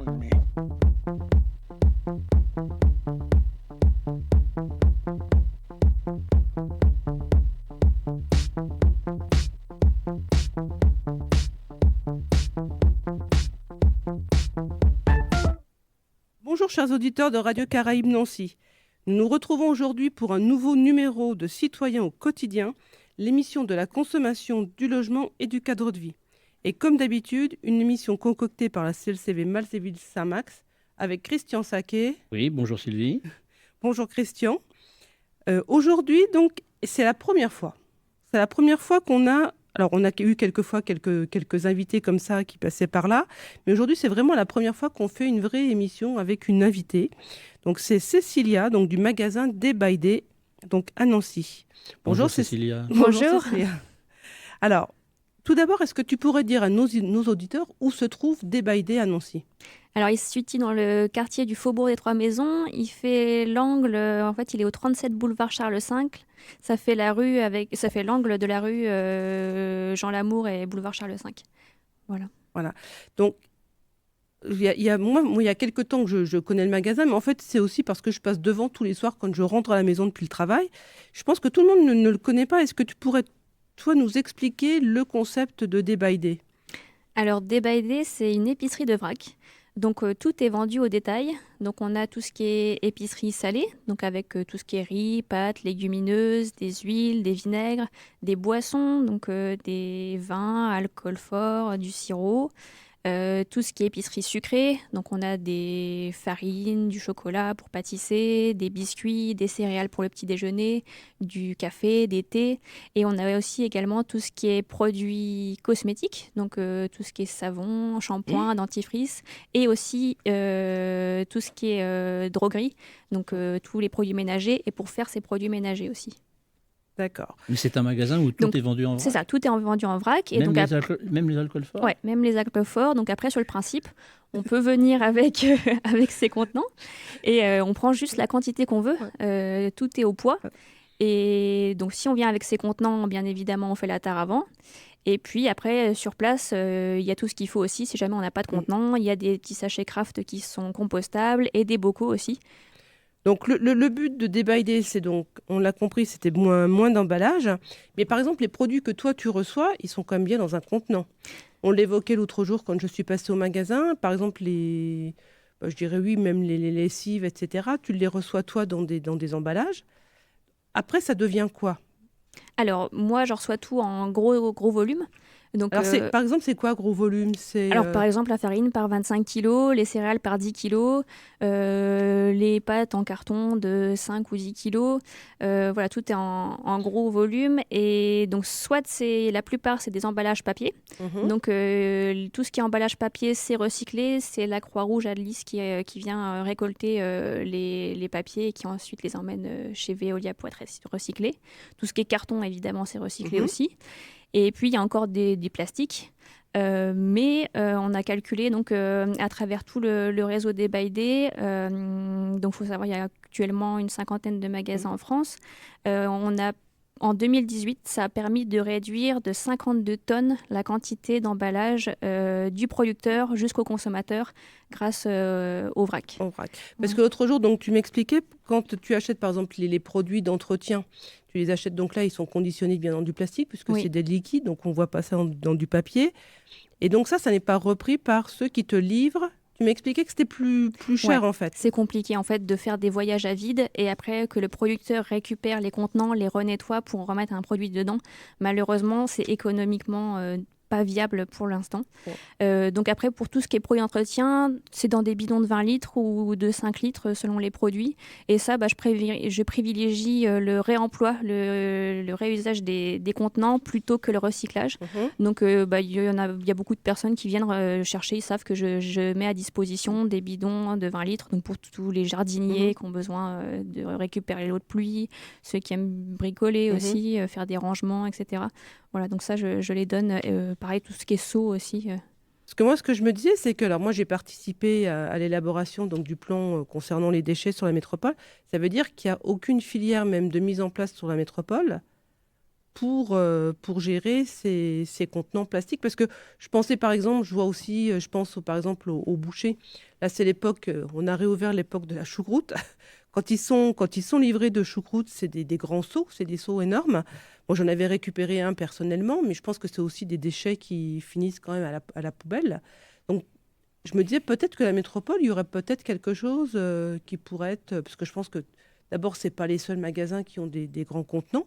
Bonjour chers auditeurs de Radio Caraïbes Nancy. Nous nous retrouvons aujourd'hui pour un nouveau numéro de Citoyens au quotidien, l'émission de la consommation, du logement et du cadre de vie. Et comme d'habitude, une émission concoctée par la CLCV Malzéville-Saint-Max avec Christian Saquet. Oui, bonjour Sylvie. Bonjour Christian. Aujourd'hui, donc, c'est la première fois. C'est la première fois qu'on a... Alors, on a eu quelques invités comme ça qui passaient par là. Mais aujourd'hui, c'est vraiment la première fois qu'on fait une vraie émission avec une invitée. Donc, c'est Cécilia, donc, du magasin Day by Day, donc à Nancy. Bonjour Cécilia. Bonjour Cécilia. Alors, tout d'abord, est-ce que tu pourrais dire à nos auditeurs où se trouve Day by Day à Nancy ? Alors, il se situe dans le quartier du Faubourg des Trois Maisons. Il fait l'angle, en fait, il est au 37 boulevard Charles V. Ça fait l'angle de la rue Jean Lamour et boulevard Charles V. Voilà. Donc, il y a quelques temps que je connais le magasin, mais en fait, c'est aussi parce que je passe devant tous les soirs quand je rentre à la maison depuis le travail. Je pense que tout le monde ne le connaît pas. Est-ce que tu pourrais, toi, nous expliquer le concept de Day by Day ? Alors, Day by Day, c'est une épicerie de vrac. Donc, tout est vendu au détail. Donc, on a tout ce qui est épicerie salée, donc avec tout ce qui est riz, pâtes, légumineuses, des huiles, des vinaigres, des boissons, donc des vins, alcool fort, du sirop. Tout ce qui est épicerie sucrée, donc on a des farines, du chocolat pour pâtisser, des biscuits, des céréales pour le petit déjeuner, du café, des thés. Et on a aussi également tout ce qui est produits cosmétiques, donc tout ce qui est savon, shampoing, dentifrice, et aussi tout ce qui est droguerie, donc tous les produits ménagers, et pour faire ces produits ménagers aussi. D'accord. Mais c'est un magasin où tout est vendu en vrac. C'est ça, tout est vendu en vrac. Et même, donc, même les alcools forts. Oui, même les alcools forts. Donc après, sur le principe, on peut venir avec, avec ses contenants et on prend juste la quantité qu'on veut. Tout est au poids. Et donc, si on vient avec ses contenants, bien évidemment, on fait la tare avant. Et puis après, sur place, il y a tout ce qu'il faut aussi. Si jamais on n'a pas de contenants, il y a des petits sachets craft qui sont compostables et des bocaux aussi. Donc, le but de Day by Day, c'est donc, on l'a compris, c'était moins d'emballage. Mais par exemple, les produits que toi, tu reçois, ils sont quand même bien dans un contenant. On l'évoquait l'autre jour quand je suis passée au magasin. Par exemple, je dirais oui, même les lessives, etc. Tu les reçois, toi, dans des emballages. Après, ça devient quoi ? Alors, moi, je reçois tout en gros volume. Donc, alors, par exemple, c'est quoi gros volume ? Alors, par exemple, la farine par 25 kg, les céréales par 10 kg, les pâtes en carton de 5 ou 10 kg. Voilà, tout est en gros volume. Et donc, la plupart, c'est des emballages papier. Donc, tout ce qui est emballage papier, c'est recyclé. C'est la Croix-Rouge à Lys qui vient récolter les papiers et qui ensuite les emmène chez Veolia pour être recyclés. Tout ce qui est carton, évidemment, c'est recyclé aussi. Et puis, il y a encore des plastiques. Mais on a calculé donc, à travers tout le réseau Day by Day. Donc, il faut savoir, il y a actuellement une 50aine de magasins en France. En 2018, ça a permis de réduire de 52 tonnes la quantité d'emballage du producteur jusqu'au consommateur grâce au vrac. Parce que l'autre jour, donc, tu m'expliquais, quand tu achètes par exemple les produits d'entretien, tu les achètes, donc là, ils sont conditionnés bien dans du plastique, puisque c'est des liquides, donc on ne voit pas ça dans du papier. Et donc ça n'est pas repris par ceux qui te livrent. Tu m'expliquais que c'était plus cher, en fait. C'est compliqué, en fait, de faire des voyages à vide et après que le producteur récupère les contenants, les renettoie pour remettre un produit dedans. Malheureusement, c'est économiquement pas viable pour l'instant. Donc après, pour tout ce qui est produit d'entretien, c'est dans des bidons de 20 litres ou de 5 litres selon les produits. Et ça, je privilégie le réemploi, le réusage des contenants plutôt que le recyclage. Donc il y a beaucoup de personnes qui viennent chercher, ils savent que je mets à disposition des bidons de 20 litres. Donc pour tous les jardiniers qui ont besoin de récupérer l'eau de pluie, ceux qui aiment bricoler aussi, faire des rangements, etc. Voilà, donc ça, je les donne. Pareil, tout ce qui est seau aussi. Parce que moi, ce que je me disais, c'est que moi, j'ai participé à l'élaboration donc, du plan concernant les déchets sur la métropole. Ça veut dire qu'il n'y a aucune filière même de mise en place sur la métropole pour gérer ces contenants plastiques. Parce que je pensais, par exemple, je pense par exemple aux bouchers. Là, c'est l'époque, on a réouvert l'époque de la choucroute. Quand ils sont livrés de choucroute, c'est des grands seaux, c'est des seaux énormes. Moi, j'en avais récupéré un personnellement, mais je pense que c'est aussi des déchets qui finissent quand même à la poubelle. Donc, je me disais peut-être que la métropole, il y aurait peut-être quelque chose qui pourrait être... Parce que je pense que d'abord, ce n'est pas les seuls magasins qui ont des grands contenants.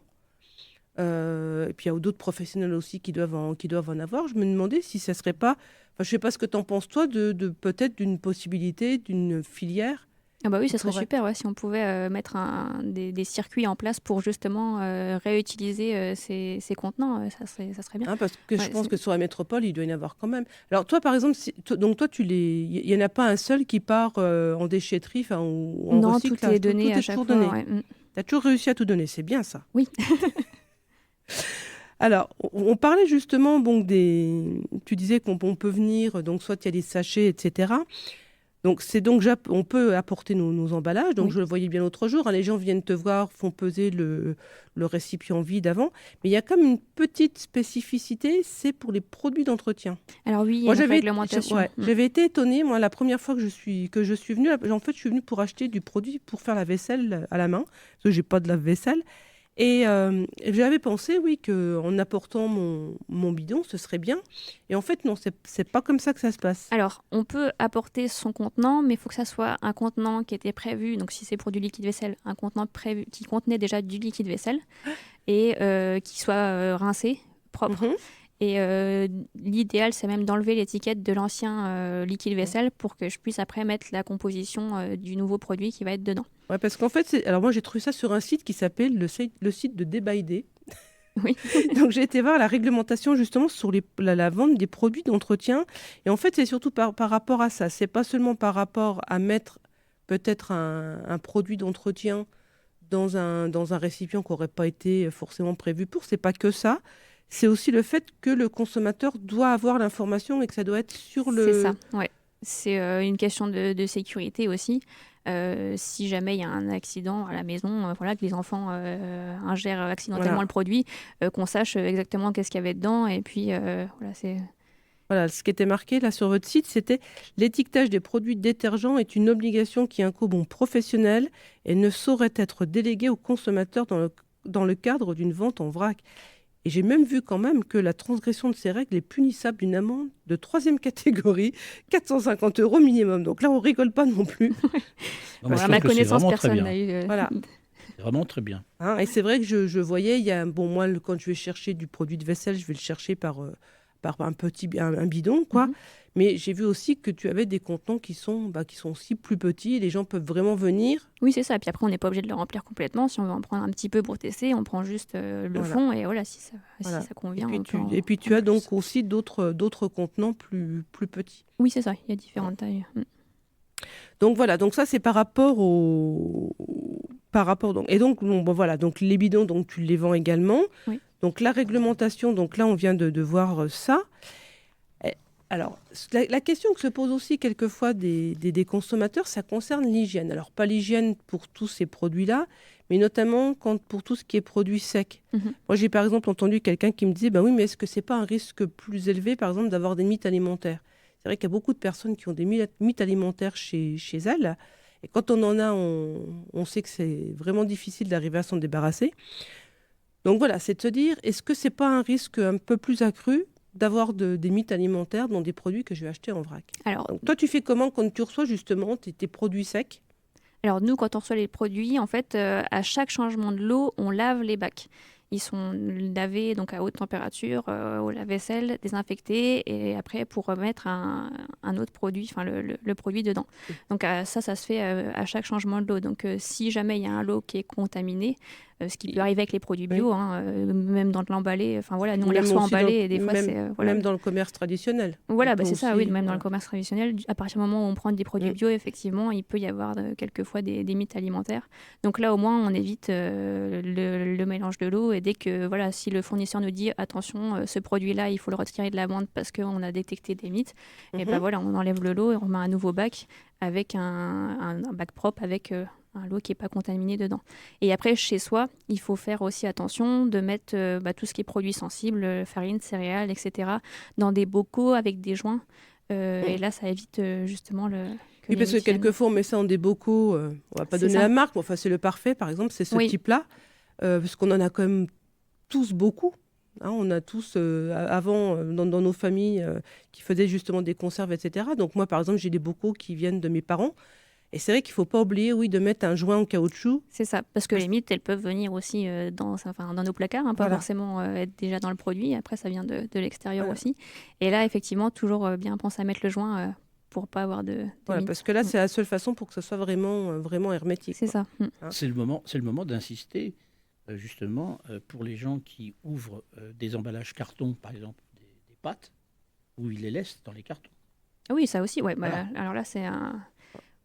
Et puis il y a d'autres professionnels aussi qui doivent en avoir. Je me demandais si ça serait pas, je ne sais pas ce que tu en penses toi, de peut-être d'une possibilité, d'une filière. Ah bah oui, ça serait super si on pouvait mettre des circuits en place pour justement réutiliser ces contenants, ça serait bien. Parce que je pense que sur la métropole, il doit y en avoir quand même. Alors toi, par exemple, donc toi, il n'y en a pas un seul qui part en déchetterie, ou en recyclage. Non, tout est donné à chaque fois. Ouais. Tu as toujours réussi à tout donner, c'est bien ça. Oui. Alors, on parlait justement, tu disais qu'on peut venir, donc soit il y a des sachets, etc. Donc, on peut apporter nos emballages. Donc, je le voyais bien l'autre jour. Les gens viennent te voir, font peser le récipient vide avant. Mais il y a quand même une petite spécificité, c'est pour les produits d'entretien. Alors oui, il y a une réglementation. J'avais été étonnée, moi, la première fois que je suis venue. En fait, je suis venue pour acheter du produit pour faire la vaisselle à la main, parce que je n'ai pas de lave-vaisselle. Et j'avais pensé, oui, qu'en apportant mon bidon, ce serait bien. Et en fait, non, c'est pas comme ça que ça se passe. Alors, on peut apporter son contenant, mais il faut que ça soit un contenant qui était prévu. Donc, si c'est pour du liquide vaisselle, un contenant prévu qui contenait déjà du liquide vaisselle et qui soit rincé, propre. Et l'idéal, c'est même d'enlever l'étiquette de l'ancien liquide vaisselle pour que je puisse après mettre la composition du nouveau produit qui va être dedans. Ouais, parce qu'en fait, alors moi j'ai trouvé ça sur un site qui s'appelle le site de Day by Day. Oui. Donc j'ai été voir la réglementation justement sur la vente des produits d'entretien. Et en fait, c'est surtout par rapport à ça. C'est pas seulement par rapport à mettre peut-être un produit d'entretien dans un récipient qui n'aurait pas été forcément prévu pour. C'est pas que ça. C'est aussi le fait que le consommateur doit avoir l'information et que ça doit être sur le... C'est ça, ouais. C'est une question de sécurité aussi. Si jamais il y a un accident à la maison, que les enfants ingèrent accidentellement le produit, qu'on sache exactement qu'est-ce qu'il y avait dedans. Et puis, c'est... Voilà, ce qui était marqué là sur votre site, c'était « L'étiquetage des produits détergents est une obligation qui incombe aux professionnels et ne saurait être déléguée aux consommateurs dans le cadre d'une vente en vrac. » Et j'ai même vu quand même que la transgression de ces règles est punissable d'une amende de 3e catégorie, 450 € minimum. Donc là, on rigole pas non plus. Non, à ma connaissance, personne n'a eu... Voilà. C'est vraiment très bien. Et c'est vrai que je voyais, moi, quand je vais chercher du produit de vaisselle, je vais le chercher par un bidon, quoi. Mais j'ai vu aussi que tu avais des contenants qui sont aussi plus petits et les gens peuvent vraiment venir. Oui, c'est ça. Et puis après, on n'est pas obligé de le remplir complètement. Si on veut en prendre un petit peu pour tester, on prend juste le fond et si ça convient. Et puis tu as donc aussi d'autres contenants plus petits. Oui, c'est ça. Il y a différentes tailles. Donc voilà, donc ça c'est par rapport et donc donc les bidons, donc tu les vends également. Oui. Donc la réglementation, donc là on vient de voir ça. Alors la question que se pose aussi quelquefois des consommateurs, ça concerne l'hygiène. Alors pas l'hygiène pour tous ces produits-là, mais notamment pour tout ce qui est produits secs. Moi j'ai par exemple entendu quelqu'un qui me disait oui, mais est-ce que c'est pas un risque plus élevé par exemple d'avoir des mythes alimentaires? C'est vrai qu'il y a beaucoup de personnes qui ont des mythes alimentaires chez elles. Et quand on en a, on sait que c'est vraiment difficile d'arriver à s'en débarrasser. Donc voilà, c'est de se dire, est-ce que ce n'est pas un risque un peu plus accru d'avoir des mythes alimentaires dans des produits que je vais acheter en vrac? Alors, donc, toi, tu fais comment quand tu reçois justement tes produits secs? Alors nous, quand on reçoit les produits, en fait, à chaque changement de l'eau, on lave les bacs. Ils sont lavés donc à haute température au lave-vaisselle, désinfectés et après pour remettre un autre produit, le produit dedans. Donc ça se fait à chaque changement de l'eau. Donc si jamais il y a un lot qui est contaminé, ce qui peut arriver avec les produits bio, même dans de l'emballé, nous on les reçoit emballés et des fois c'est... Même dans le commerce traditionnel. Voilà, c'est ça, oui, même dans le commerce traditionnel. À partir du moment où on prend des produits bio, effectivement, il peut y avoir quelquefois des mythes alimentaires. Donc là, au moins, on évite le mélange de l'eau et dès que, si le fournisseur nous dit attention, ce produit-là, il faut le retirer de la vente parce qu'on a détecté des mythes, et on enlève le lot et on met un nouveau bac avec un bac propre avec un lot qui n'est pas contaminé dedans. Et après, chez soi, il faut faire aussi attention de mettre tout ce qui est produits sensibles, farine, céréales, etc., dans des bocaux avec des joints. Et là, ça évite justement que Oui, les parce que mythes viennent. quelquefois, on met ça en des bocaux, on va pas C'est donner ça. la marque, mais enfin, c'est le parfait, par exemple, c'est ce Oui. type-là, parce qu'on en a quand même tous beaucoup. Hein, on a tous, avant, dans nos familles, qui faisaient justement des conserves, etc. Donc moi, par exemple, j'ai des bocaux qui viennent de mes parents. Et c'est vrai qu'il ne faut pas oublier, oui, de mettre un joint en caoutchouc. C'est ça, parce que les mythes, elles peuvent venir aussi dans nos placards, hein, pas Voilà. forcément être déjà dans le produit. Après, ça vient de l'extérieur Voilà. aussi. Et là, effectivement, toujours bien penser à mettre le joint pour pas avoir de Voilà, mythes. parce que là, c'est la seule façon pour que ce soit vraiment hermétique. C'est quoi. ça. Hein. C'est le moment d'insister, justement, pour les gens qui ouvrent des emballages carton, par exemple, des pâtes, où ils les laissent dans les cartons. Ah oui, ça aussi, ouais. Bah, Voilà. alors là, c'est un...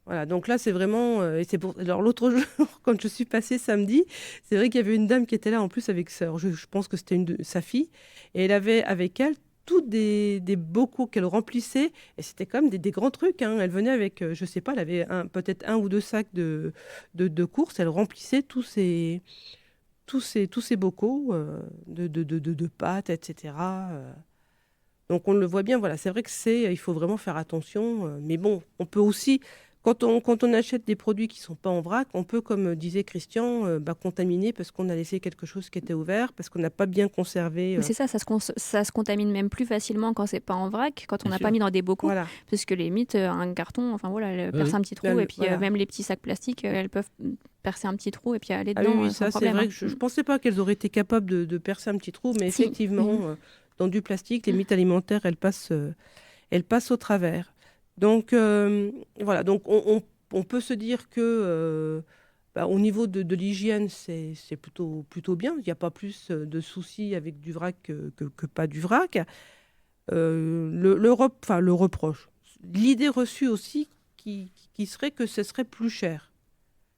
Voilà, donc là, c'est vraiment. Et c'est pour... Alors, l'autre jour, quand je suis passée samedi, c'est vrai qu'il y avait une dame qui était là en plus avec sa. Je pense que c'était sa fille. Et elle avait avec elle tous des bocaux qu'elle remplissait. Et c'était quand même des grands trucs. Hein. Elle venait avec, je sais pas, elle avait peut-être 1 ou 2 sacs de courses. Elle remplissait tous ces bocaux de pâtes, etc. Donc on le voit bien, voilà, c'est vrai que il faut vraiment faire attention. Mais bon, on peut aussi, quand on achète des produits qui ne sont pas en vrac, on peut, comme disait Christian, contaminer parce qu'on a laissé quelque chose qui était ouvert, parce qu'on n'a pas bien conservé. Mais c'est ça, ça se contamine même plus facilement quand c'est pas en vrac, quand on Bien n'a sûr. pas mis dans des bocaux. Voilà. Parce que les mythes, un carton, enfin voilà, elles Oui, percent oui. un petit trou, Là, et puis voilà. même les petits sacs plastiques, elles peuvent percer un petit trou et puis aller Ah dedans oui, sans ça c'est problème. vrai hein. que je ne pensais pas qu'elles auraient été capables de percer un petit trou, mais Si. effectivement, dans du plastique, les mythes alimentaires, elles passent au travers. Donc voilà, donc on peut se dire que au niveau de l'hygiène, c'est plutôt bien. Il n'y a pas plus de soucis avec du vrac que pas du vrac. Le reproche, l'idée reçue aussi qui serait que ce serait plus cher.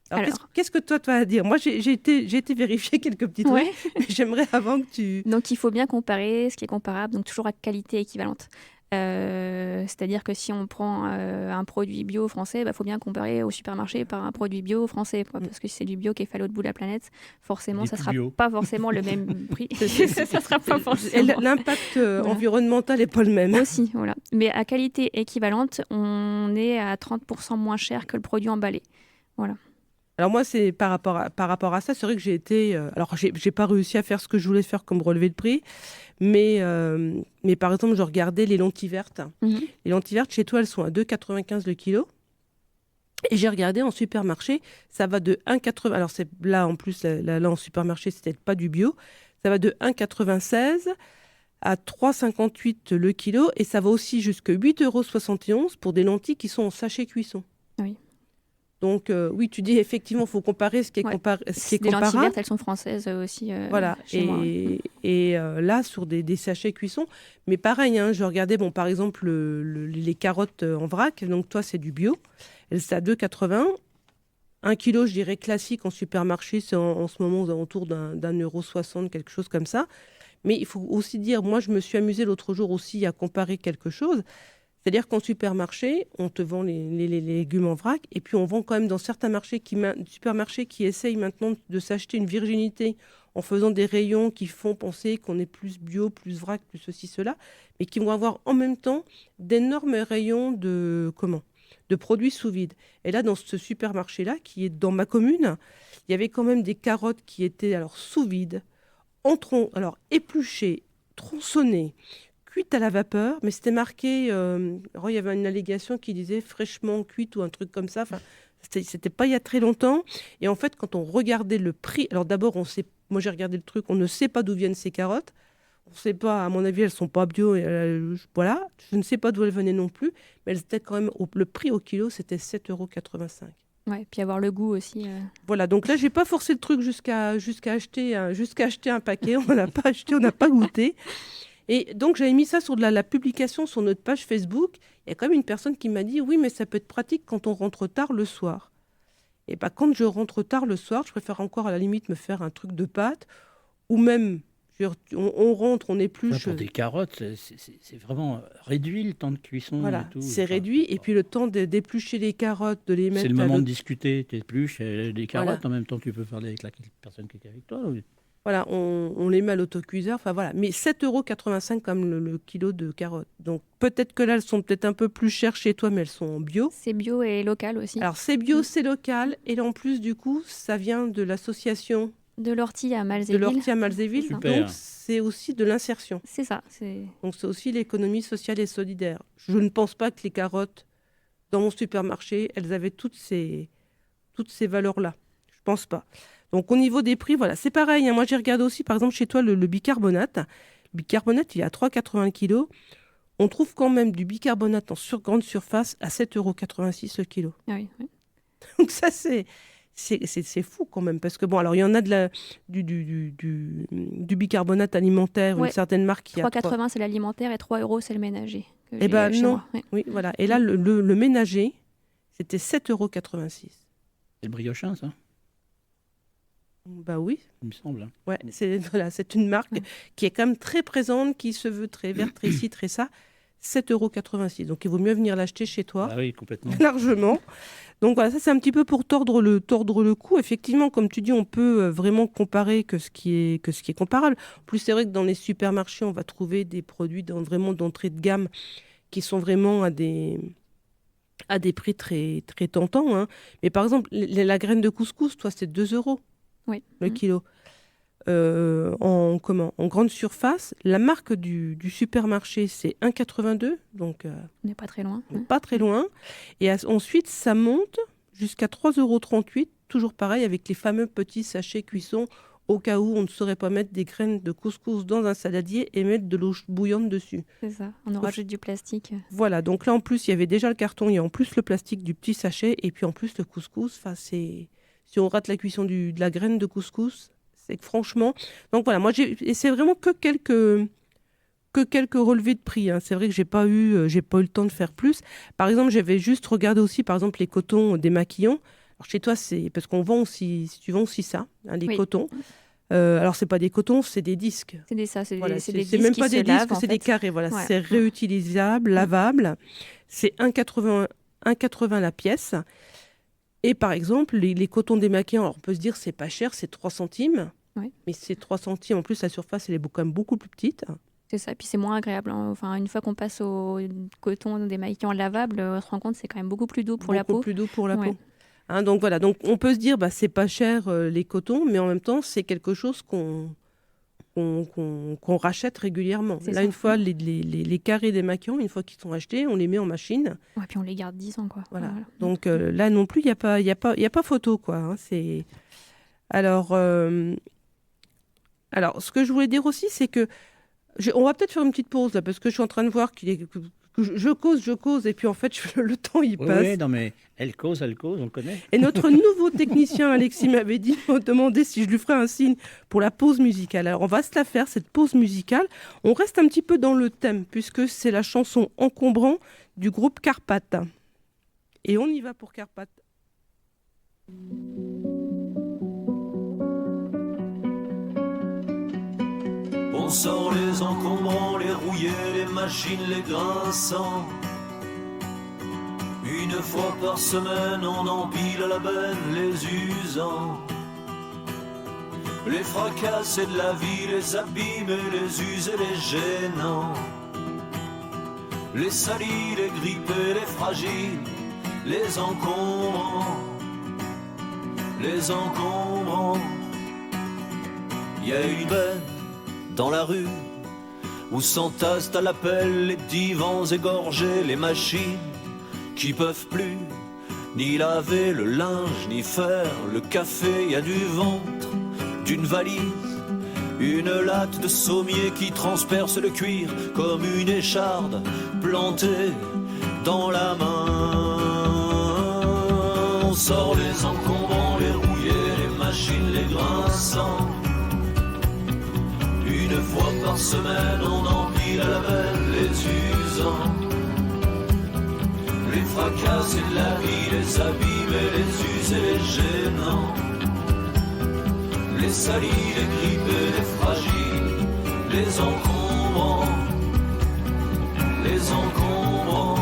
Alors, Alors. qu'est-ce que toi, tu vas dire? Moi, j'ai été vérifier quelques petits trucs, Ouais. mais j'aimerais avant que tu... Donc il faut bien comparer ce qui est comparable, donc toujours à qualité équivalente. C'est-à-dire que si on prend un produit bio français, il faut bien comparer au supermarché par un produit bio français. Parce que si c'est du bio qui est fait à l'autre bout de la planète, forcément, Il est ça ne plus sera bio. pas forcément le même prix. Ça sera pas forcément. L'impact Voilà. environnemental n'est pas le même. Aussi, voilà. Mais à qualité équivalente, on est à 30% moins cher que le produit emballé. Voilà. Alors moi, c'est par rapport à ça, c'est vrai que j'ai été... alors, j'ai pas réussi à faire ce que je voulais faire comme relever le prix, mais par exemple, je regardais les lentilles vertes. Mhm. Les lentilles vertes, chez toi, elles sont à 2,95 le kilo. Et j'ai regardé en supermarché, ça va de 1,80... Alors, là, en plus, là, en supermarché, c'était pas du bio. Ça va de 1,96 à 3,58 le kilo. Et ça va aussi jusqu'à 8,71 € pour des lentilles qui sont en sachet cuisson. Oui. Donc, oui, tu dis effectivement, il faut comparer ce qui est, Ouais. ce qui est Les lentilles comparable. vertes, elles sont françaises aussi Voilà. chez moi. Et là, sur des sachets cuisson. Mais pareil, hein, je regardais, par exemple, les carottes en vrac. Donc, toi, c'est du bio. C'est à 2,80 €. 1 kilo, je dirais classique en supermarché, c'est en ce moment aux alentours d'1,60 €, quelque chose comme ça. Mais il faut aussi dire, moi, je me suis amusée l'autre jour aussi à comparer quelque chose. C'est-à-dire qu'en supermarché, on te vend les légumes en vrac, et puis on vend quand même dans certains supermarchés qui essayent maintenant de s'acheter une virginité en faisant des rayons qui font penser qu'on est plus bio, plus vrac, plus ceci, cela, mais qui vont avoir en même temps d'énormes rayons de produits sous vide. Et là, dans ce supermarché-là, qui est dans ma commune, il y avait quand même des carottes qui étaient alors sous vide, alors épluchées, tronçonnées, cuite à la vapeur, mais c'était marqué, il y avait une allégation qui disait fraîchement cuite ou un truc comme ça. Enfin, c'était pas il y a très longtemps. Et en fait, quand on regardait le prix, alors d'abord, moi j'ai regardé le truc, on ne sait pas d'où viennent ces carottes. On ne sait pas, à mon avis, elles sont pas bio. Voilà, je ne sais pas d'où elles venaient non plus, mais elles étaient quand même, le prix au kilo, c'était 7,85 €. Ouais, puis avoir le goût aussi. Voilà, donc là, j'ai pas forcé le truc jusqu'à acheter un paquet. On l'a pas acheté, on n'a pas goûté. Et donc, j'avais mis ça sur la publication sur notre page Facebook. Il y a quand même une personne qui m'a dit « Oui, mais ça peut être pratique quand on rentre tard le soir. » Et quand je rentre tard le soir, je préfère encore à la limite me faire un truc de pâte ou même On rentre, on épluche. Pour des carottes, c'est vraiment réduit le temps de cuisson. Voilà, et tout. c'est réduit. Et puis le temps d'éplucher les carottes, de les mettre. C'est le moment de discuter. Tu épluches des carottes. Voilà. En même temps, tu peux parler avec la personne qui est avec toi. Voilà, on les met à l'autocuiseur. Enfin voilà, mais 7,85 € comme le kilo de carottes. Donc peut-être que là, elles sont peut-être un peu plus chères chez toi, mais elles sont en bio. C'est bio et local aussi. Alors c'est bio, c'est local. Et là, en plus, du coup, ça vient de l'association De l'ortie à Malzéville. Super. Donc c'est aussi de l'insertion. C'est ça. Donc c'est aussi l'économie sociale et solidaire. Je ne pense pas que les carottes, dans mon supermarché, elles avaient toutes ces valeurs-là. Je ne pense pas. Donc au niveau des prix, voilà, c'est pareil. Moi j'ai regardé aussi, par exemple, chez toi, le bicarbonate. Le bicarbonate, il est à 3,80 kg. On trouve quand même du bicarbonate en grande surface à 7,86 € le kilo. Ah oui. Donc ça, c'est fou quand même. Parce que bon, alors il y en a du bicarbonate alimentaire, Ouais. une certaine marque qui 3,80 c'est l'alimentaire et 3 € c'est le ménager. Eh ben non. Ouais. Oui, voilà. Et là, le ménager, c'était 7,86 €. C'est le briochin, ça, Bah oui. il me semble. Ouais, c'est une marque qui est quand même très présente, qui se veut très verte, très ci, très ça. 7,86 €. Donc il vaut mieux venir l'acheter chez toi. Ah oui, complètement. Largement. Donc voilà, ça c'est un petit peu pour tordre le cou. Effectivement, comme tu dis, on peut vraiment comparer que ce qui est comparable. En plus, c'est vrai que dans les supermarchés, on va trouver des produits vraiment d'entrée de gamme qui sont vraiment à des prix très, très tentants. Hein. Mais par exemple, la graine de couscous, toi, c'est 2 € le kilo. En grande surface, la marque du supermarché, c'est 1,82 €, donc On n'est pas très loin. pas très loin. Et ensuite, ça monte jusqu'à 3,38 €, toujours pareil, avec les fameux petits sachets cuisson, au cas où on ne saurait pas mettre des graines de couscous dans un saladier et mettre de l'eau bouillante dessus. C'est ça, on en rajoute du plastique. Voilà, donc là, en plus, il y avait déjà le carton, il y a en plus le plastique du petit sachet, et puis en plus, le couscous, si on rate la cuisson de la graine de couscous, c'est que franchement... Donc voilà, moi, et c'est vraiment que quelques relevés de prix. Hein. C'est vrai que j'ai pas eu le temps de faire plus. Par exemple, j'avais juste regardé aussi, par exemple, les cotons démaquillants. Alors chez toi, c'est parce qu'on vend aussi, tu vends aussi ça, hein, les cotons. Alors c'est pas des cotons, c'est des disques. C'est des disques c'est même pas des disques, c'est des carrés. Voilà, Ouais. c'est réutilisable, lavable. C'est 1,80 la pièce. Et par exemple, les cotons démaquillants, alors on peut se dire c'est pas cher, c'est 3 centimes. Ouais. Mais c'est 3 centimes. En plus, la surface, elle est quand même beaucoup plus petite. C'est ça, puis c'est moins agréable. Hein. Enfin, une fois qu'on passe au coton démaquillant lavable, on se rend compte que c'est quand même beaucoup plus doux pour la peau. Beaucoup plus doux pour la Ouais. peau. Hein, donc voilà, donc on peut se dire c'est pas cher les cotons, mais en même temps c'est quelque chose qu'on rachète régulièrement. C'est Là ça. une fois les carrés démaquillants, une fois qu'ils sont achetés, on les met en machine. Ouais, puis on les garde 10 ans, quoi. Voilà. Donc là non plus il y a pas photo quoi. Hein, c'est alors ce que je voulais dire aussi c'est que on va peut-être faire une petite pause là parce que je suis en train de voir que je cause, et puis en fait, le temps, il passe. Oui, non, mais elle cause, on le connaît. Et notre nouveau technicien, Alexis, m'a demandé si je lui ferais un signe pour la pause musicale. Alors, on va se la faire, cette pause musicale. On reste un petit peu dans le thème, puisque c'est la chanson Encombrant du groupe Carpath. Et on y va pour Carpath. On sort les encombrants, les rouillés, les machines, les grinçants. Une fois par semaine, on empile à la benne les usants. Les fracassés de la vie, les abîmés, les usés, les gênants. Les salis, les grippés, les fragiles, les encombrants. Les encombrants. Il y a une benne dans la rue où s'entassent à l'appel les divans égorgés, les machines qui peuvent plus ni laver le linge, ni faire le café. Y a du ventre, d'une valise, une latte de sommier qui transperce le cuir comme une écharde plantée dans la main. On sort les encombrants, les rouillés, les machines, les grinçants. Une fois par semaine, on empile à la benne les usants. Les fracassés de la vie, les abîmés, les usés, les gênants. Les salis, les grippés, les fragiles, les encombrants, les encombrants.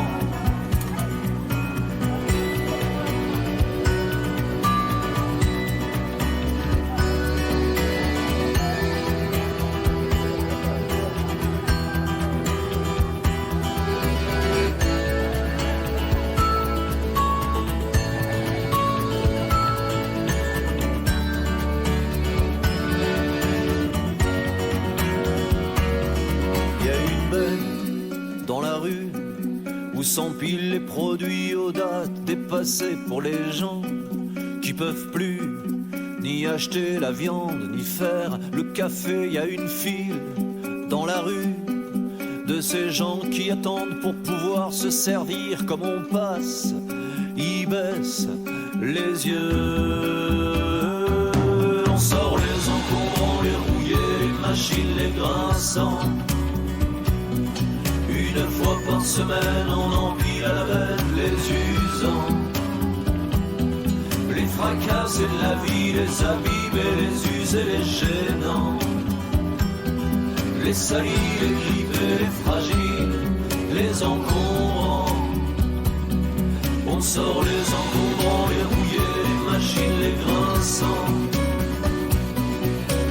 Où s'empilent les produits aux dates dépassées pour les gens qui peuvent plus ni acheter la viande, ni faire le café. Il y a une file dans la rue de ces gens qui attendent pour pouvoir se servir. Comme on passe, ils baissent les yeux. On sort les encombrants, les rouillés, les machines, les grinçants. Une fois par semaine, on empile à la bête les usants. Les fracassés de la vie, les abîmés, les usés, les gênants. Les salis, les grippés, les fragiles, les encombrants. On sort les encombrants, les rouillés, les machines, les grinçants.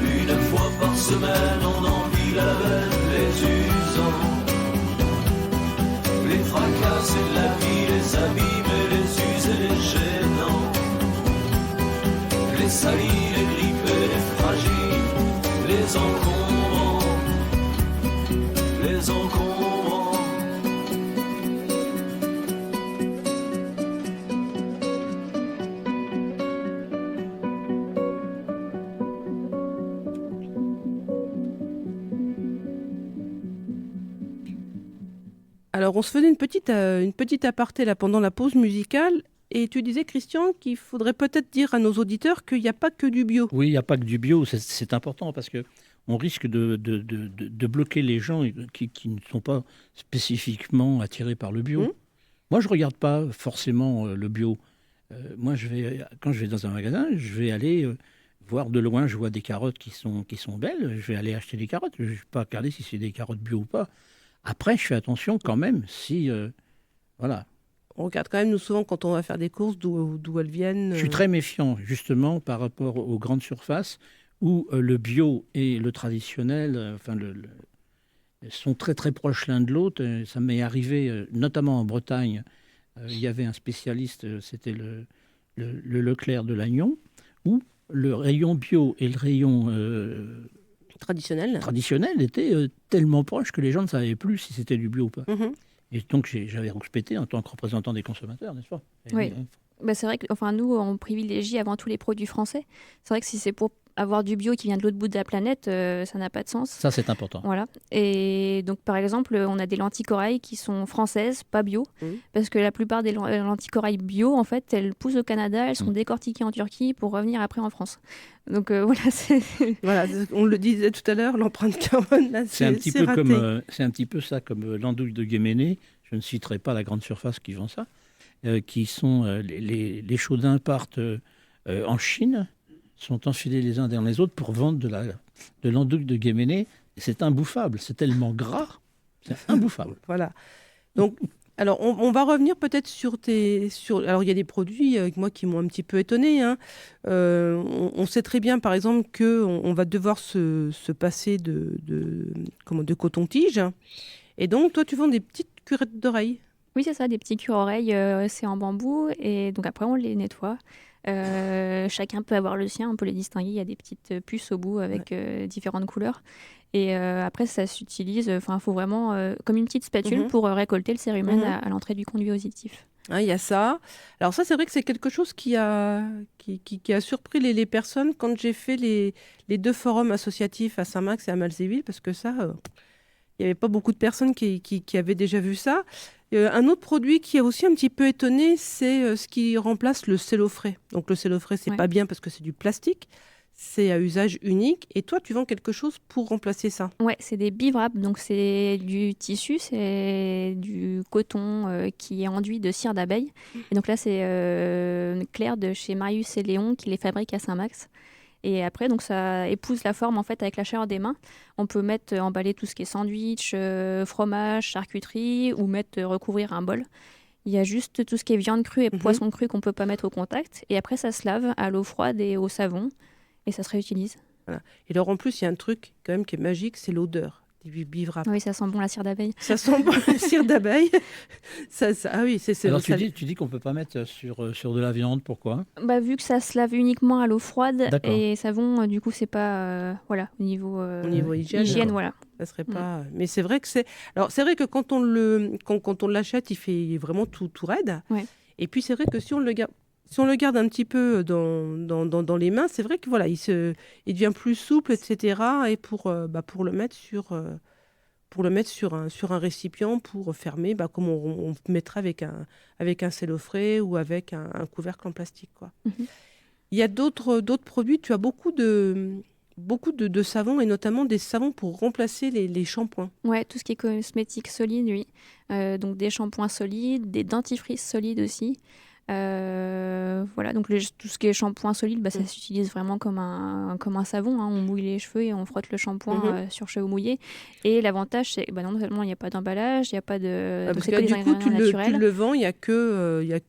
Une fois par semaine, on empile à la bête les usants. Les fracassés de la vie, les abîmés, les usés, les gênants. Les salis, les grippés, les fragiles, les encombrants, les encombrants. Alors, on se faisait une petite aparté là pendant la pause musicale, et tu disais, Christian, qu'il faudrait peut-être dire à nos auditeurs qu'il n'y a pas que du bio. Oui, il n'y a pas que du bio, c'est important parce qu'on risque de bloquer les gens qui ne sont pas spécifiquement attirés par le bio. Moi, je ne regarde pas forcément le bio. Moi, quand je vais dans un magasin, je vais aller voir de loin, je vois des carottes qui sont belles, je vais aller acheter des carottes. Je ne vais pas regarder si c'est des carottes bio ou pas. Après, je fais attention quand même si... voilà. On regarde quand même, nous, souvent, quand on va faire des courses, d'où elles viennent. Je suis très méfiant, justement, par rapport aux grandes surfaces où le bio et le traditionnel sont très, très proches l'un de l'autre. Ça m'est arrivé, notamment en Bretagne, il y avait un spécialiste, c'était le Leclerc de Lannion, où le rayon bio et le rayon... traditionnel était tellement proche que les gens ne savaient plus si c'était du bio ou pas. Et donc j'avais rouspété en tant que représentant des consommateurs, n'est-ce pas ? Oui. Bah, c'est vrai que nous, on privilégie avant tout les produits français. C'est vrai que si c'est pour avoir du bio qui vient de l'autre bout de la planète, ça n'a pas de sens. Ça, c'est important. Voilà. Et donc, par exemple, on a des lentilles corail qui sont françaises, pas bio, parce que la plupart des lentilles corail bio, en fait, elles poussent au Canada, elles sont décortiquées en Turquie pour revenir après en France. Donc voilà, voilà, on le disait tout à l'heure, l'empreinte carbone, là, c'est raté. C'est un petit peu ça, comme l'andouille de Guéméné. Je ne citerai pas la grande surface qui vend ça. Qui sont les chaudins partent en Chine, sont enfilés les uns dans les autres pour vendre de l'andouille de Guéméné. C'est imbouffable, c'est tellement gras, c'est imbouffable. Voilà. Donc, alors on va revenir peut-être alors il y a des produits moi qui m'ont un petit peu étonnée. Hein. On sait très bien, par exemple, qu'on va devoir se passer de coton-tige. Et donc, toi, tu vends des petites curettes d'oreilles. Oui, c'est ça, des petits cure-oreilles, c'est en bambou, et donc après on les nettoie. Chacun peut avoir le sien, on peut les distinguer, il y a des petites puces au bout avec différentes couleurs. Et après ça s'utilise, il faut vraiment comme une petite spatule pour récolter le cérumen à l'entrée du conduit auditif. Il y a ça. Alors ça, c'est vrai que c'est quelque chose qui a surpris les personnes quand j'ai fait les 2 forums associatifs à Saint-Max et à Malzéville, parce que ça, il n'y avait pas beaucoup de personnes qui avaient déjà vu ça. Un autre produit qui a aussi un petit peu étonné, c'est ce qui remplace le cello frais. Donc le cello frais, c'est pas bien parce que c'est du plastique, c'est à usage unique. Et toi, tu vends quelque chose pour remplacer ça ? Ouais, c'est des bivraps, donc c'est du tissu, c'est du coton qui est enduit de cire d'abeille. Et donc là, c'est Claire de chez Marius et Léon qui les fabrique à Saint-Max. Et après, donc ça épouse la forme en fait avec la chaleur des mains. On peut emballer tout ce qui est sandwich, fromage, charcuterie ou recouvrir un bol. Il y a juste tout ce qui est viande crue et poisson cru qu'on peut pas mettre au contact. Et après, ça se lave à l'eau froide et au savon et ça se réutilise. Voilà. Et alors en plus, il y a un truc quand même qui est magique, c'est l'odeur des bivraps. Oui, ça sent bon la cire d'abeille. Ça sent bon la cire d'abeille. Ah oui, c'est Alors tu dis qu'on ne peut pas mettre sur de la viande, pourquoi ? Vu que ça se lave uniquement à l'eau froide D'accord. et savon, du coup, c'est pas au niveau hygiène, voilà. Ça serait pas. Mais c'est vrai que c'est. Alors c'est vrai que quand on l'achète, il fait vraiment tout raide. Ouais. Et puis c'est vrai que si on le garde un petit peu dans les mains, c'est vrai que voilà, il devient plus souple, etc. Et pour le mettre sur un récipient pour fermer, comme on mettrait avec un cellophane ou avec un couvercle en plastique, quoi. Mm-hmm. Il y a d'autres produits. Tu as beaucoup de savons et notamment des savons pour remplacer les shampoings. Ouais, tout ce qui est cosmétique solide, oui. Donc des shampoings solides, des dentifrices solides aussi. Voilà, donc tout ce qui est shampoing solide, ça s'utilise vraiment comme un savon. Hein. On mouille les cheveux et on frotte le shampoing sur cheveux mouillés. Et l'avantage, c'est non seulement il n'y a pas d'emballage, il n'y a pas de. Parce que du coup, tu le vends, il n'y a que le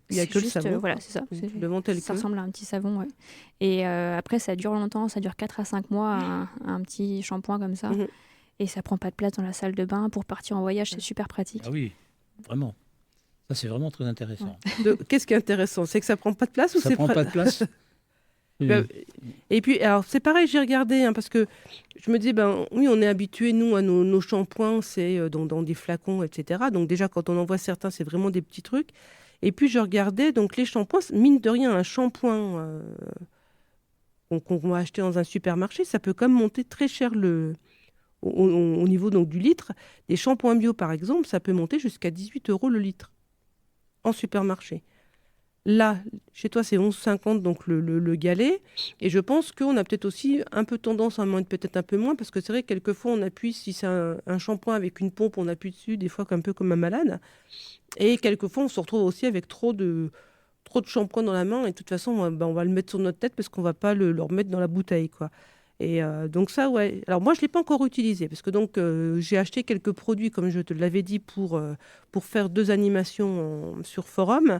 savon. Voilà, c'est ça. Tu le vends tel ça que. ressemble à un petit savon, ouais. Et après, ça dure longtemps, ça dure 4 à 5 mois, un petit shampoing comme ça. Et ça prend pas de place dans la salle de bain. Pour partir en voyage, c'est super pratique. Ah oui, vraiment. Ça, c'est vraiment très intéressant. Qu'est-ce qui est intéressant ? C'est que ça prend pas de place ou ça prend pas de place. Et puis, alors, c'est pareil, j'ai regardé, parce que je me dis, oui, on est habitués, nous, à nos shampoings, c'est dans des flacons, etc. Donc déjà, quand on en voit certains, c'est vraiment des petits trucs. Et puis, je regardais, donc les shampoings, mine de rien, un shampoing qu'on va acheter dans un supermarché, ça peut quand même monter très cher au niveau donc, du litre. Des shampoings bio, par exemple, ça peut monter jusqu'à 18 € le litre en supermarché. Là, chez toi, c'est 11,50 donc le galet. Et je pense qu'on a peut-être aussi un peu tendance à en mettre peut-être un peu moins, parce que c'est vrai que quelquefois, on appuie, si c'est un shampoing avec une pompe, on appuie dessus, des fois un peu comme un malade. Et quelquefois, on se retrouve aussi avec trop de shampoing dans la main. Et de toute façon, on va le mettre sur notre tête parce qu'on ne va pas le remettre dans la bouteille, quoi. Et donc ça, ouais. Alors moi, je ne l'ai pas encore utilisé, parce que donc j'ai acheté quelques produits, comme je te l'avais dit, pour faire 2 animations sur forum.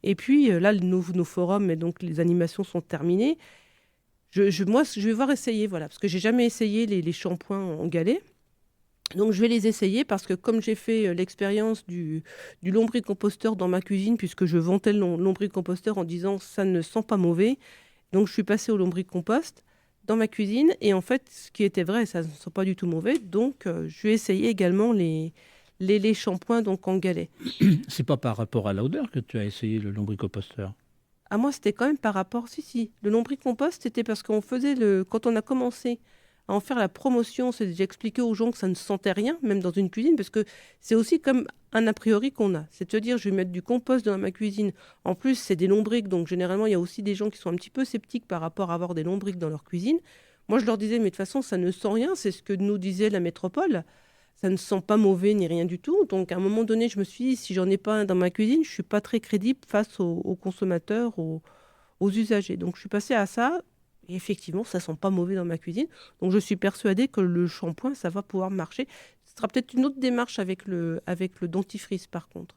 Et puis là, nos forums et donc les animations sont terminées. Moi, je vais voir essayer, voilà, parce que j'ai jamais essayé les shampoings en galet. Donc je vais les essayer, parce que comme j'ai fait l'expérience du lombricomposteur dans ma cuisine, puisque je vantais le lombricomposteur en disant ça ne sent pas mauvais, donc je suis passée au lombricompost dans ma cuisine, et en fait, ce qui était vrai, ça ne sent pas du tout mauvais. Donc je vais essayer également les shampoings donc en galet. C'est pas par rapport à l'odeur que tu as essayé le lombricomposteur ? Ah, moi, c'était quand même par rapport... Si. Le lombricompost, c'était parce qu'on faisait quand on a commencé à en faire la promotion, j'ai expliqué aux gens que ça ne sentait rien, même dans une cuisine, parce que c'est aussi comme un a priori qu'on a. C'est-à-dire, je vais mettre du compost dans ma cuisine. En plus, c'est des lombrics, donc généralement, il y a aussi des gens qui sont un petit peu sceptiques par rapport à avoir des lombrics dans leur cuisine. Moi, je leur disais, mais de toute façon, ça ne sent rien. C'est ce que nous disait la métropole. Ça ne sent pas mauvais ni rien du tout. Donc, à un moment donné, je me suis dit, si j'en ai pas un dans ma cuisine, je ne suis pas très crédible face aux consommateurs, aux usagers. Donc, je suis passée à ça. Et effectivement, ça ne sent pas mauvais dans ma cuisine. Donc, je suis persuadée que le shampoing, ça va pouvoir marcher. Ce sera peut-être une autre démarche avec le dentifrice, par contre.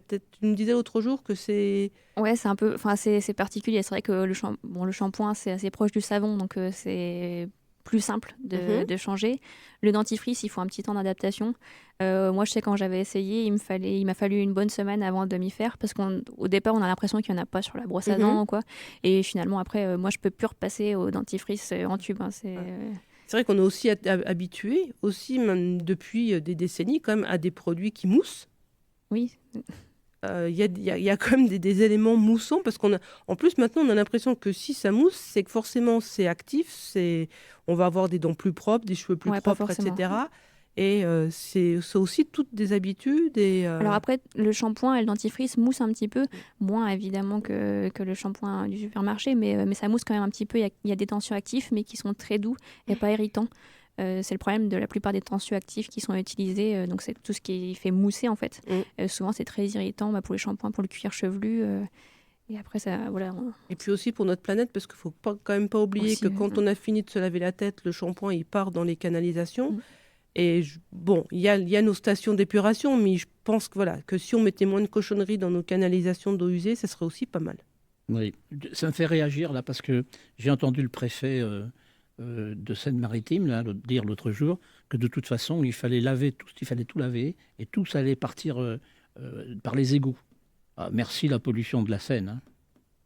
Tu me disais l'autre jour que c'est... Ouais, c'est un peu... Enfin, c'est particulier. C'est vrai que le shampoing, c'est assez proche du savon. Donc, c'est plus simple de changer. Le dentifrice, il faut un petit temps d'adaptation. Moi, je sais, quand j'avais essayé, il m'a fallu une bonne semaine avant de m'y faire, parce qu'au départ, on a l'impression qu'il n'y en a pas sur la brosse à dents, quoi. Et finalement, après, moi, je peux plus repasser au dentifrice en tube. Hein, c'est vrai qu'on est aussi habitué, aussi même depuis des décennies, quand même, à des produits qui moussent. Oui. Il y a quand même des éléments moussants, parce en plus maintenant on a l'impression que si ça mousse, c'est que forcément c'est actif, on va avoir des dents plus propres, des cheveux plus propres, etc. Et c'est aussi toutes des habitudes. Alors après, le shampoing et le dentifrice moussent un petit peu, moins évidemment que le shampoing du supermarché, mais ça mousse quand même un petit peu. Il y a des tensioactifs, mais qui sont très doux et pas irritants. C'est le problème de la plupart des tensioactifs qui sont utilisés. Donc, c'est tout ce qui fait mousser, en fait. Souvent, c'est très irritant pour les shampoings, pour le cuir chevelu. Et après, ça, voilà. Et puis aussi pour notre planète, parce qu'il ne faut quand même pas oublier Aussi, que quand on a fini de se laver la tête, le shampoing, il part dans les canalisations. Mm. Et bon, il y a nos stations d'épuration, mais je pense que, voilà, que si on mettait moins de cochonneries dans nos canalisations d'eau usée, ça serait aussi pas mal. Oui, ça me fait réagir là parce que j'ai entendu le préfet de Seine-Maritime là, dire l'autre jour que de toute façon il fallait tout laver et tout ça allait partir par les égouts. Ah, merci la pollution de la Seine. Hein.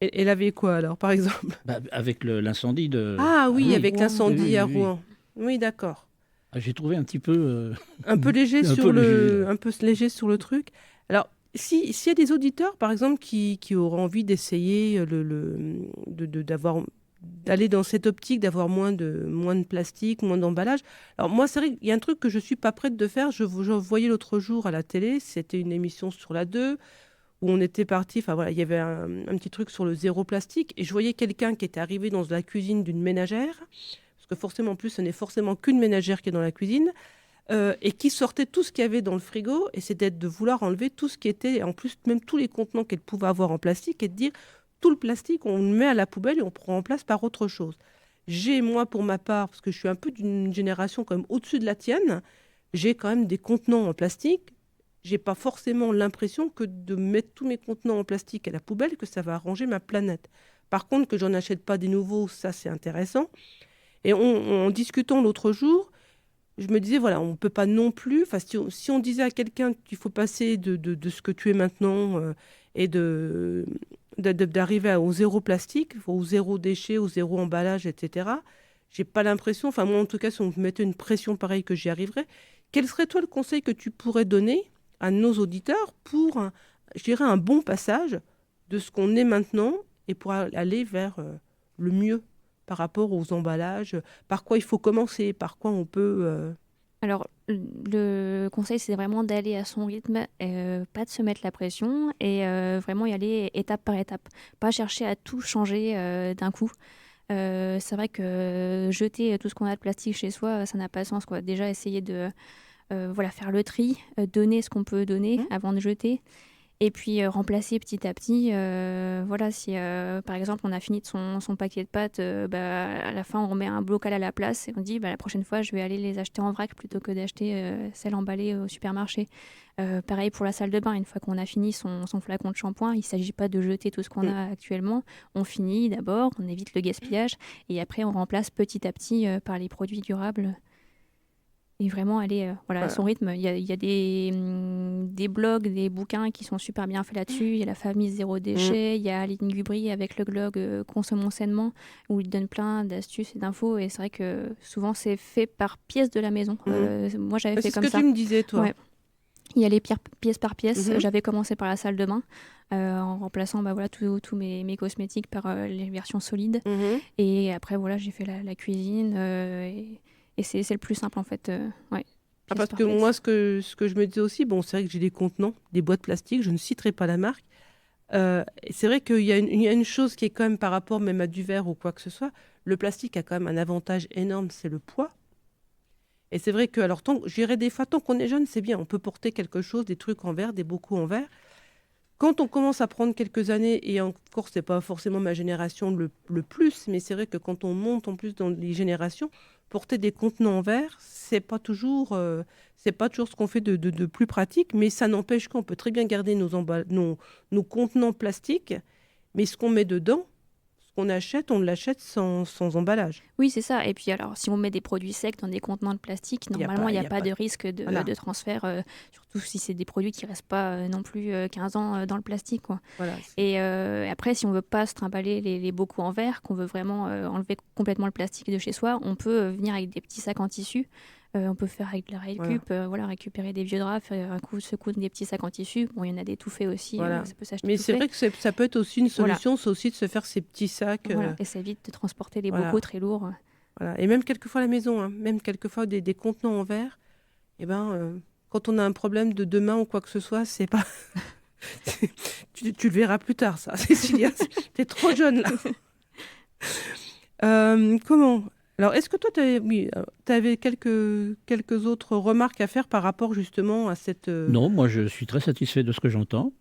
Et laver quoi alors, par exemple? Bah, avec l'incendie de. Ah oui, avec Rouen. l'incendie Oui, à oui. Rouen. Oui, d'accord. Ah, j'ai trouvé un petit peu. Un peu léger Un sur peu le, léger, là. un peu léger sur le truc. Alors, s'il y a des auditeurs, par exemple, qui auraient envie d'essayer d'aller dans cette optique, d'avoir moins de plastique, moins d'emballage. Alors moi, c'est vrai qu'il y a un truc que je suis pas prête de faire. Je voyais l'autre jour à la télé, c'était une émission sur la 2, où on était parti, enfin voilà, il y avait un petit truc sur le zéro plastique, et je voyais quelqu'un qui était arrivé dans la cuisine d'une ménagère, parce que forcément, en plus, ce n'est forcément qu'une ménagère qui est dans la cuisine, et qui sortait tout ce qu'il y avait dans le frigo, et c'était de vouloir enlever tout ce qui était, en plus même tous les contenants qu'elle pouvait avoir en plastique, et de dire tout le plastique, on le met à la poubelle et on prend en place par autre chose. J'ai, moi, pour ma part, parce que je suis un peu d'une génération quand même au-dessus de la tienne, j'ai quand même des contenants en plastique. J'ai pas forcément l'impression que de mettre tous mes contenants en plastique à la poubelle, que ça va arranger ma planète. Par contre, que j'en achète pas des nouveaux, ça c'est intéressant. Et en discutant l'autre jour, je me disais, voilà, on ne peut pas non plus, si on disait à quelqu'un qu'il faut passer de ce que tu es maintenant et d'arriver au zéro plastique, au zéro déchet, au zéro emballage, etc., j'ai pas l'impression, enfin moi en tout cas, si on me mettait une pression pareille que j'y arriverais, quel serait toi le conseil que tu pourrais donner à nos auditeurs pour, je dirais, un bon passage de ce qu'on est maintenant et pour aller vers le mieux par rapport aux emballages, par quoi il faut commencer, par quoi on peut... Alors, le conseil, c'est vraiment d'aller à son rythme, pas de se mettre la pression et vraiment y aller étape par étape. Pas chercher à tout changer d'un coup. C'est vrai que jeter tout ce qu'on a de plastique chez soi, ça n'a pas de sens, quoi. Déjà, essayer de faire le tri, donner ce qu'on peut donner avant de jeter. Et puis remplacer petit à petit, si par exemple on a fini de son paquet de pâtes, à la fin on remet un bocal à la place et on dit la prochaine fois je vais aller les acheter en vrac plutôt que d'acheter celles emballées au supermarché. Pareil pour la salle de bain, une fois qu'on a fini son flacon de shampoing, il ne s'agit pas de jeter tout ce qu'on a actuellement. On finit d'abord, on évite le gaspillage et après on remplace petit à petit par les produits durables. Et vraiment aller à son rythme. Il y a des blogs, des bouquins qui sont super bien faits là-dessus. Il y a la famille Zéro Déchet, il y a Aline Gubry avec le blog Consommons sainement, où il donne plein d'astuces et d'infos. Et c'est vrai que souvent, c'est fait par pièce de la maison. Moi, j'avais fait comme ça. C'est ce que tu me disais, toi. Ouais. Il y allait pièce par pièce. J'avais commencé par la salle de bain, en remplaçant tous mes cosmétiques par les versions solides. Et après, j'ai fait la cuisine. Et c'est le plus simple en fait. Parce que moi, ce que je me disais aussi, bon, c'est vrai que j'ai des contenants, des boîtes plastiques, je ne citerai pas la marque. Et c'est vrai qu'il y a une chose qui est quand même par rapport même à du verre ou quoi que ce soit, le plastique a quand même un avantage énorme, c'est le poids. Et c'est vrai que, alors, je dirais des fois, tant qu'on est jeune, c'est bien, on peut porter quelque chose, des trucs en verre, des bocaux en verre. Quand on commence à prendre quelques années, et encore, c'est pas forcément ma génération le plus, mais c'est vrai que quand on monte en plus dans les générations, porter des contenants en verre, c'est pas toujours ce qu'on fait de plus pratique, mais ça n'empêche qu'on peut très bien garder nos contenants plastiques, mais ce qu'on met dedans, ce qu'on achète, on l'achète sans emballage. Oui, c'est ça. Et puis alors, si on met des produits secs dans des contenants de plastique, normalement, il n'y a pas de risque de transfert, surtout si c'est des produits qui ne restent pas non plus 15 ans dans le plastique, quoi. Voilà. Et après, si on ne veut pas se trimballer les bocaux en verre, qu'on veut vraiment enlever complètement le plastique de chez soi, on peut venir avec des petits sacs en tissu. On peut faire avec de la récup, récupérer des vieux draps, faire secoudre des petits sacs en tissu. Bon, il y en a des tout faits aussi, ça peut s'acheter. Mais tout c'est fait. vrai que ça peut être aussi une solution, c'est aussi de se faire ces petits sacs. Et ça évite de transporter des bocaux très lourds. Voilà. Et même quelquefois à la maison, même quelquefois des contenants en verre, quand on a un problème de main ou quoi que ce soit, c'est pas... tu le verras plus tard, ça, Cécilia. T'es trop jeune, là. Comment ? Alors, est-ce que toi, tu avais quelques autres remarques à faire par rapport justement à cette... Non, moi je suis très satisfait de ce que j'entends.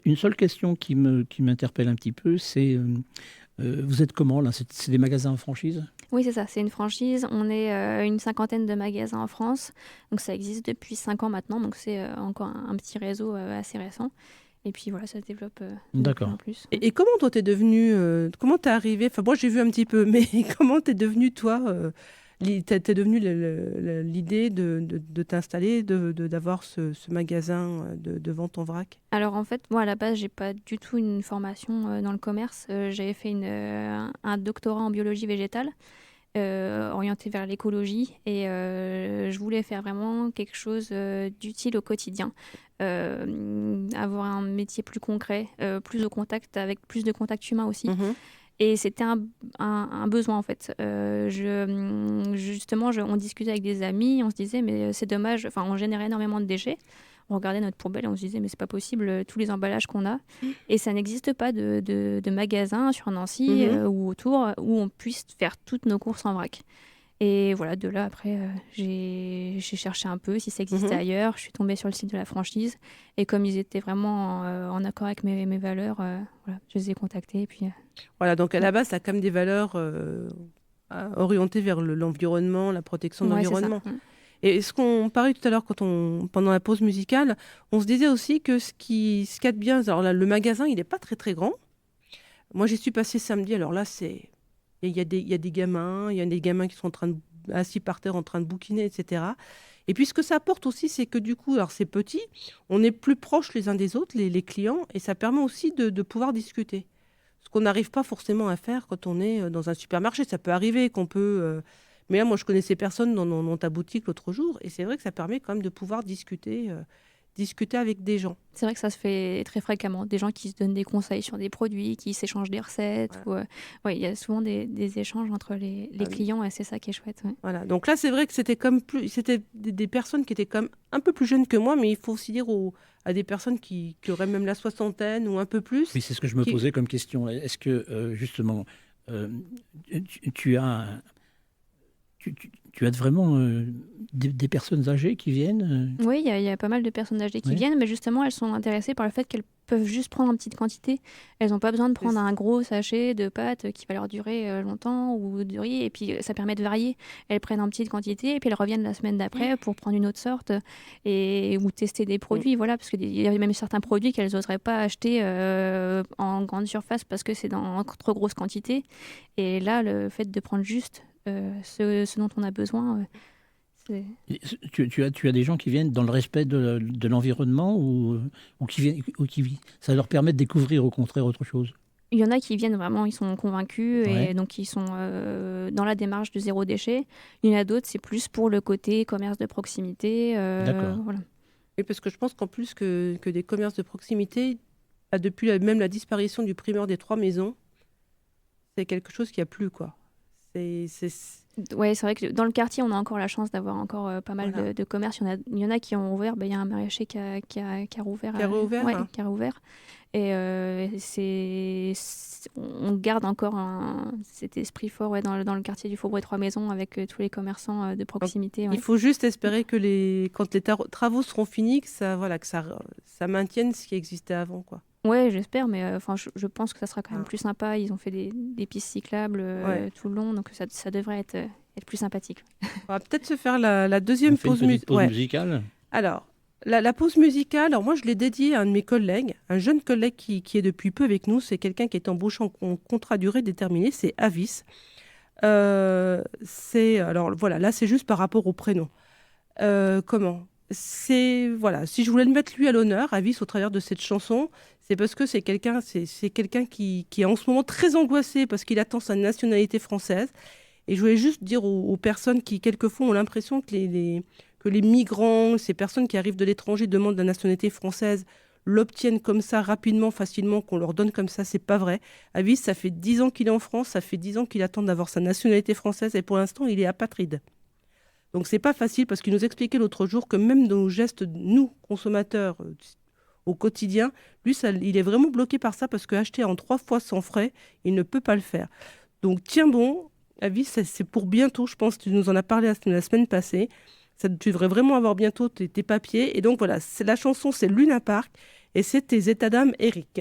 Une seule question qui m'interpelle un petit peu, c'est vous êtes comment là? C'est des magasins en franchise? Oui, c'est ça, c'est une franchise. On est une cinquantaine de magasins en France. Donc ça existe depuis 5 ans maintenant. Donc c'est encore un petit réseau assez récent. Et puis voilà, ça se développe de plus en plus. Et comment toi t'es devenu, comment t'es arrivé, enfin moi j'ai vu un petit peu, mais comment t'es devenu toi, t'es devenu l'idée de t'installer, d'avoir ce magasin de vente en vrac? Alors en fait, moi à la base, j'ai pas du tout une formation dans le commerce. J'avais fait un doctorat en biologie végétale. Orienté vers l'écologie et je voulais faire vraiment quelque chose d'utile au quotidien, avoir un métier plus concret, plus au contact avec plus de contact humain aussi. Et c'était un besoin en fait. Justement, on discutait avec des amis, on se disait mais c'est dommage, enfin on générait énormément de déchets. On regardait notre poubelle et on se disait mais c'est pas possible, tous les emballages qu'on a. Et ça n'existe pas de magasin sur Nancy ou autour où on puisse faire toutes nos courses en vrac. Et voilà, de là après, j'ai cherché un peu si ça existait ailleurs. Je suis tombée sur le site de la franchise et comme ils étaient vraiment en accord avec mes valeurs, voilà, je les ai contactés. Et puis, voilà, donc à la base, ça a quand même des valeurs orientées vers l'environnement, la protection de l'environnement. Et ce qu'on parlait tout à l'heure pendant la pause musicale, on se disait aussi que ce qu'il y a de bien, alors là, le magasin, il n'est pas très très grand. Moi, j'y suis passée samedi, alors là, il y a des gamins, il y a des gamins qui sont assis par terre en train de bouquiner, etc. Et puis ce que ça apporte aussi, c'est que du coup, alors c'est petit, on est plus proches les uns des autres, les clients, et ça permet aussi de pouvoir discuter. Ce qu'on n'arrive pas forcément à faire quand on est dans un supermarché. Ça peut arriver qu'on peut... Mais là, moi, je connaissais personne dans ta boutique l'autre jour. Et c'est vrai que ça permet quand même de pouvoir discuter avec des gens. C'est vrai que ça se fait très fréquemment. Des gens qui se donnent des conseils sur des produits, qui s'échangent des recettes. Voilà. Il y a souvent des échanges entre les clients et c'est ça qui est chouette. Ouais. Voilà. Donc là, c'est vrai que c'était des personnes qui étaient comme un peu plus jeunes que moi, mais il faut aussi dire à des personnes qui auraient même la soixantaine ou un peu plus. Oui, c'est ce que je me posais comme question. Est-ce que, justement, tu as vraiment des personnes âgées qui viennent Oui, il y a pas mal de personnes âgées qui viennent, mais justement, elles sont intéressées par le fait qu'elles peuvent juste prendre en petite quantité. Elles n'ont pas besoin de prendre un gros sachet de pâtes qui va leur durer longtemps ou de riz, et puis ça permet de varier. Elles prennent en petite quantité, et puis elles reviennent la semaine d'après pour prendre une autre sorte ou tester des produits. Voilà, parce qu'il y a même certains produits qu'elles n'oseraient pas acheter en grande surface parce que c'est dans trop grosse quantité. Et là, le fait de prendre juste ce dont on a besoin. Tu as des gens qui viennent dans le respect de l'environnement ou qui ça leur permet de découvrir au contraire autre chose? Il y en a qui viennent vraiment, ils sont convaincus et donc ils sont dans la démarche du zéro déchet. Il y en a d'autres, c'est plus pour le côté commerce de proximité. D'accord. Voilà. Oui, parce que je pense qu'en plus que des commerces de proximité, depuis même la disparition du primeur des Trois Maisons, c'est quelque chose qui a plu, quoi. Ouais, c'est vrai que dans le quartier, on a encore la chance d'avoir encore pas mal de commerces. Il y en a qui ont ouvert. Il y a un maraîcher qui a rouvert. Qui a rouvert. Qui a rouvert. Et on garde encore cet esprit fort dans le quartier du Faubourg Trois Maisons avec tous les commerçants de proximité. Il faut juste espérer que quand les travaux seront finis, que ça maintienne ce qui existait avant, quoi. Ouais, j'espère, mais je pense que ça sera quand même plus sympa. Ils ont fait des pistes cyclables tout le long, donc ça devrait être plus sympathique. On va peut-être se faire la deuxième pause musicale. Alors, la pause musicale, alors moi je l'ai dédiée à un de mes collègues, un jeune collègue qui est depuis peu avec nous. C'est quelqu'un qui est embauché en contrat durée déterminée, c'est Avis. Alors voilà, là c'est juste par rapport au prénom. Si je voulais le mettre lui à l'honneur, Avis, au travers de cette chanson, c'est parce que c'est quelqu'un qui est en ce moment très angoissé parce qu'il attend sa nationalité française. Et je voulais juste dire aux personnes qui, quelquefois, ont l'impression que les migrants, ces personnes qui arrivent de l'étranger, demandent la nationalité française, l'obtiennent comme ça, rapidement, facilement, qu'on leur donne comme ça, c'est pas vrai. Avis, ça fait 10 ans qu'il est en France, ça fait 10 ans qu'il attend d'avoir sa nationalité française, et pour l'instant, il est apatride. Donc c'est pas facile, parce qu'il nous expliquait l'autre jour que même dans nos gestes, nous, consommateurs, au quotidien, lui, il est vraiment bloqué par ça, parce qu'acheter en 3 fois sans frais, il ne peut pas le faire. Donc tiens bon, Avis, c'est pour bientôt, je pense, tu nous en as parlé la semaine passée. Tu devrais vraiment avoir bientôt tes papiers. Et donc voilà, la chanson, c'est Luna Park. Et c'est tes états d'âme, Eric.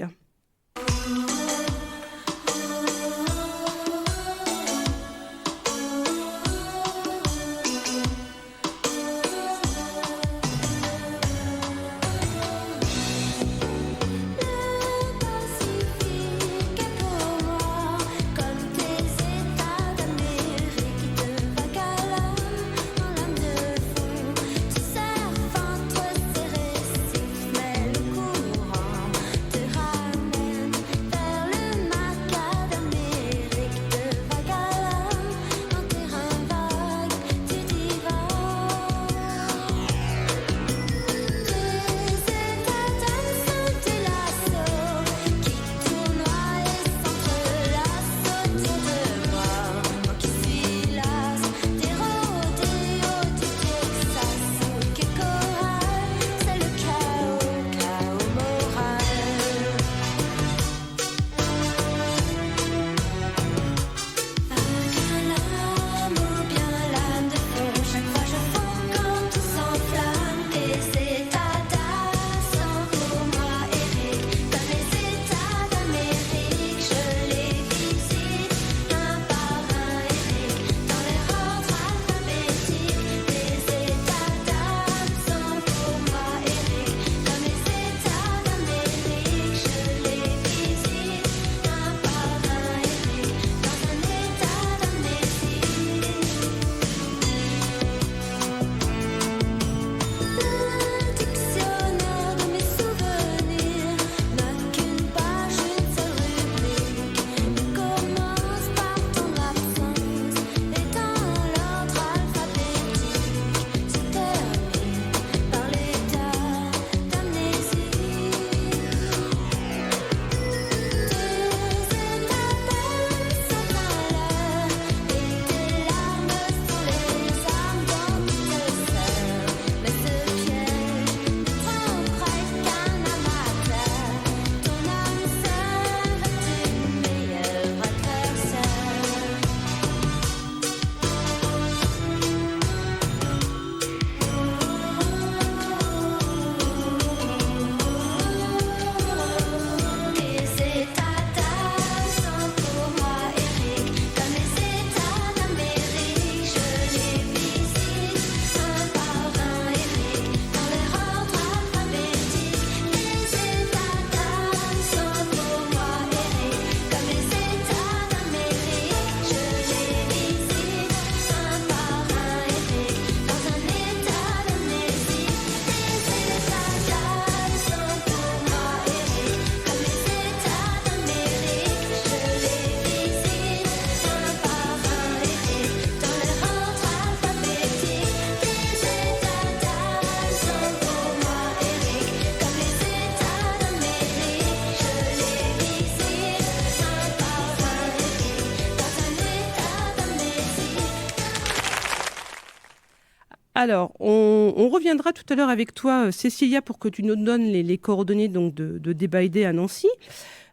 Alors, on reviendra tout à l'heure avec toi, Cécilia, pour que tu nous donnes les coordonnées donc, de Day by Day à Nancy.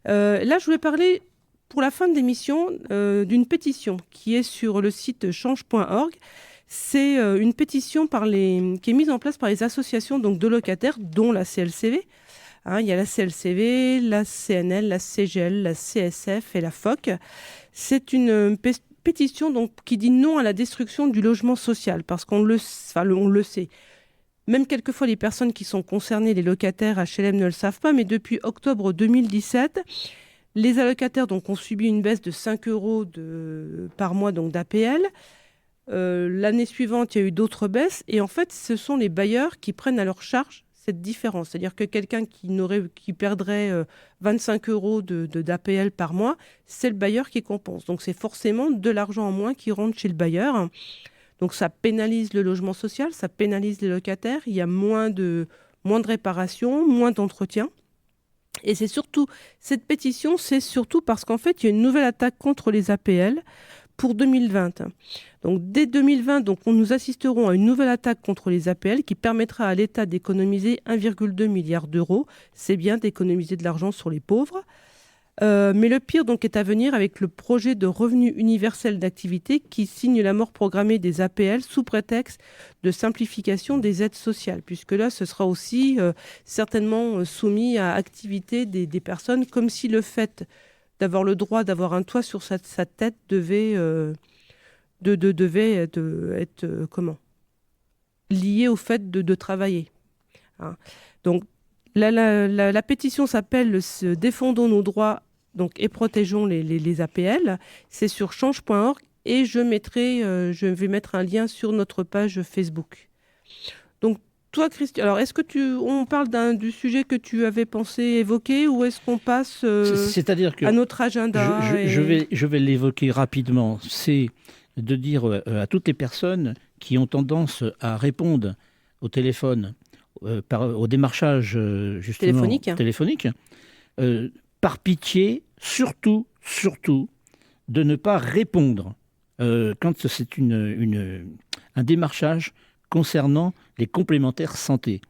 Là, je voulais parler, pour la fin de l'émission, d'une pétition qui est sur le site change.org. C'est une pétition qui est mise en place par les associations donc, de locataires, dont la CLCV. Il y a la CLCV, la CNL, la CGL, la CSF et la FOC. C'est une pétition donc, qui dit non à la destruction du logement social, parce qu'on le sait. Même quelquefois, les personnes qui sont concernées, les locataires HLM, ne le savent pas, mais depuis octobre 2017, les allocataires donc, ont subi une baisse de 5 € par mois donc, d'APL. L'année suivante, il y a eu d'autres baisses. Et en fait, ce sont les bailleurs qui prennent à leur charge cette différence. C'est-à-dire que quelqu'un qui perdrait 25 € d'APL par mois, c'est le bailleur qui compense. Donc, c'est forcément de l'argent en moins qui rentre chez le bailleur. Donc, ça pénalise le logement social, ça pénalise les locataires. Il y a moins de réparations, moins d'entretien. Et c'est surtout, cette pétition, c'est surtout parce qu'en fait, il y a une nouvelle attaque contre les APL pour 2020. Donc, dès 2020, nous assisterons à une nouvelle attaque contre les APL qui permettra à l'État d'économiser 1,2 milliard d'euros. C'est bien d'économiser de l'argent sur les pauvres. Mais le pire donc est à venir avec le projet de revenu universel d'activité qui signe la mort programmée des APL sous prétexte de simplification des aides sociales, puisque là, ce sera aussi certainement soumis à activité des personnes, comme si le fait d'avoir le droit d'avoir un toit sur sa tête devait être lié au fait de travailler. Hein. Donc, la pétition s'appelle « Défendons nos droits et protégeons les APL ». C'est sur change.org et je vais mettre un lien sur notre page Facebook. Donc, toi, Christian, alors est-ce que on parle du sujet que tu avais pensé évoquer ou est-ce qu'on passe C'est-à-dire que à notre agenda je vais l'évoquer rapidement. C'est de dire à toutes les personnes qui ont tendance à répondre au téléphone, au démarchage justement téléphonique, par pitié, surtout, de ne pas répondre quand c'est un démarchage concernant les complémentaires santé.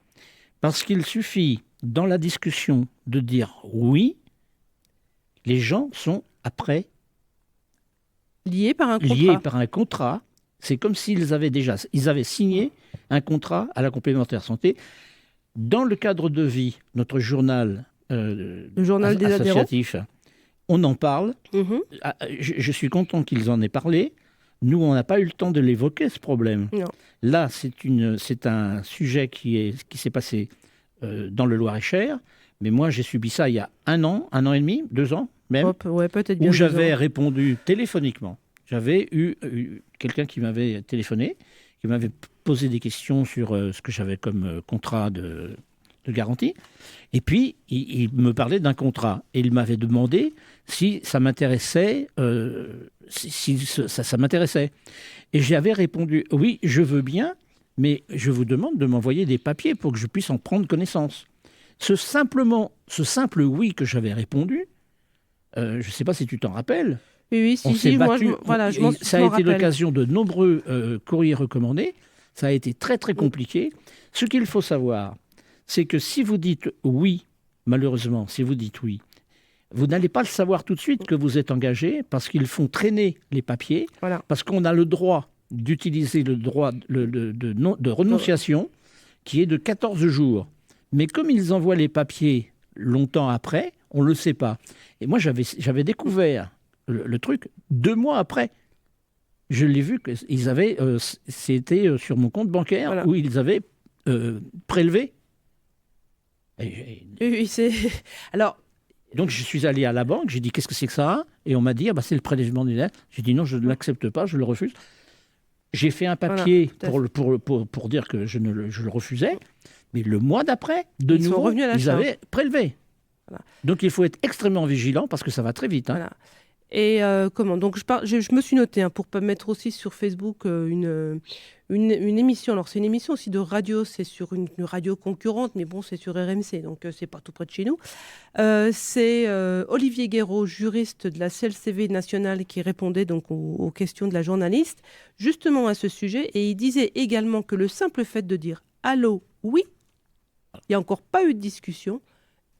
Parce qu'il suffit, dans la discussion, de dire oui, les gens sont après liés par un contrat. C'est comme s'ils avaient signé un contrat à la complémentaire santé. Dans le cadre de vie, notre journal, le journal des associatif, on en parle. Mmh. Je suis content qu'ils en aient parlé. Nous, on n'a pas eu le temps de l'évoquer, ce problème. Non. Là, c'est un sujet qui s'est passé dans le Loir-et-Cher. Mais moi, j'ai subi ça il y a 1 an et demi, 2 ans même, peut-être bien où j'avais répondu téléphoniquement. J'avais eu quelqu'un qui m'avait téléphoné, qui m'avait posé des questions sur ce que j'avais comme contrat de garantie. Et puis, il me parlait d'un contrat. Et il m'avait demandé si ça m'intéressait. Ça m'intéressait. Et j'avais répondu, oui, je veux bien, mais je vous demande de m'envoyer des papiers pour que je puisse en prendre connaissance. Ce simple oui que j'avais répondu, je ne sais pas si tu t'en rappelles. Oui, on s'est battu. Ça a été rappelle. l'occasion de nombreux courriers recommandés. Ça a été très, très compliqué. Ce qu'il faut savoir, c'est que si vous dites oui, malheureusement, si vous dites oui, vous n'allez pas le savoir tout de suite que vous êtes engagé parce qu'ils font traîner les papiers, parce qu'on a le droit d'utiliser le droit de renonciation qui est de 14 jours. Mais comme ils envoient les papiers longtemps après, on ne le sait pas. Et moi, j'avais découvert le truc 2 mois après. Je l'ai vu qu'ils avaient, c'était sur mon compte bancaire où ils avaient prélevé. Oui, c'est... Alors... Donc, je suis allé à la banque, j'ai dit, qu'est-ce que c'est que ça? Et on m'a dit, c'est le prélèvement du net. J'ai dit, non, je ne l'accepte pas, je le refuse. J'ai fait un papier pour dire que je le refusais. Mais le mois d'après, de nouveau, ils avaient prélevé. Voilà. Donc, il faut être extrêmement vigilant parce que ça va très vite. Hein. Voilà. Et donc je me suis noté pour mettre aussi sur Facebook une émission. Alors c'est une émission aussi de radio, c'est sur une radio concurrente, mais bon, c'est sur RMC, donc c'est pas tout près de chez nous. C'est Olivier Guéraud, juriste de la CLCV nationale, qui répondait donc aux questions de la journaliste, justement à ce sujet, et il disait également que le simple fait de dire « Allô, oui », il n'y a encore pas eu de discussion.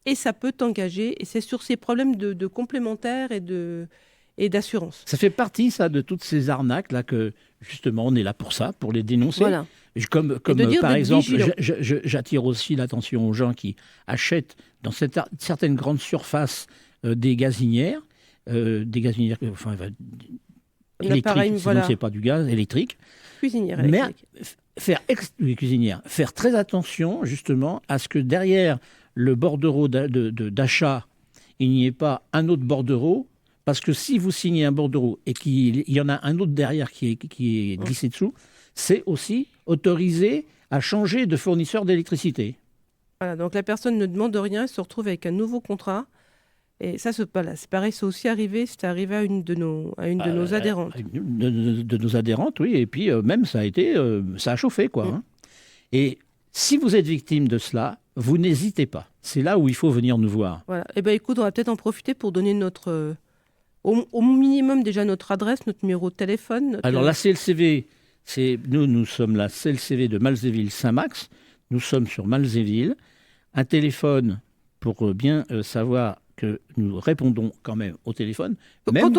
Et ça peut t'engager, et c'est sur ces problèmes de complémentaires et d'assurance. Ça fait partie, ça, de toutes ces arnaques-là que, justement, on est là pour ça, pour les dénoncer. Voilà. Comme par exemple, j'attire aussi l'attention aux gens qui achètent dans certaines grandes surfaces des gazinières, électriques, sinon c'est pas du gaz, électrique. Cuisinière électrique. Cuisinière. Faire très attention, justement, à ce que derrière le bordereau d'achat, il n'y ait pas un autre bordereau, parce que si vous signez un bordereau et qu'il y en a un autre derrière qui est glissé dessous, c'est aussi autorisé à changer de fournisseur d'électricité. Voilà, donc la personne ne demande rien, elle se retrouve avec un nouveau contrat. Et ça, c'est pareil, c'est aussi arrivé, c'était arrivé à une de nos adhérentes. De nos adhérentes, oui, et puis même ça a chauffé, quoi. Hein. Et si vous êtes victime de cela, vous n'hésitez pas. C'est là où il faut venir nous voir. Voilà. Eh bien, écoute, on va peut-être en profiter pour donner au minimum déjà notre adresse, notre numéro de téléphone. Alors, la CLCV, nous sommes la CLCV de Malzéville-Saint-Max. Nous sommes sur Malzéville. Un téléphone pour bien savoir que nous répondons quand même au téléphone, même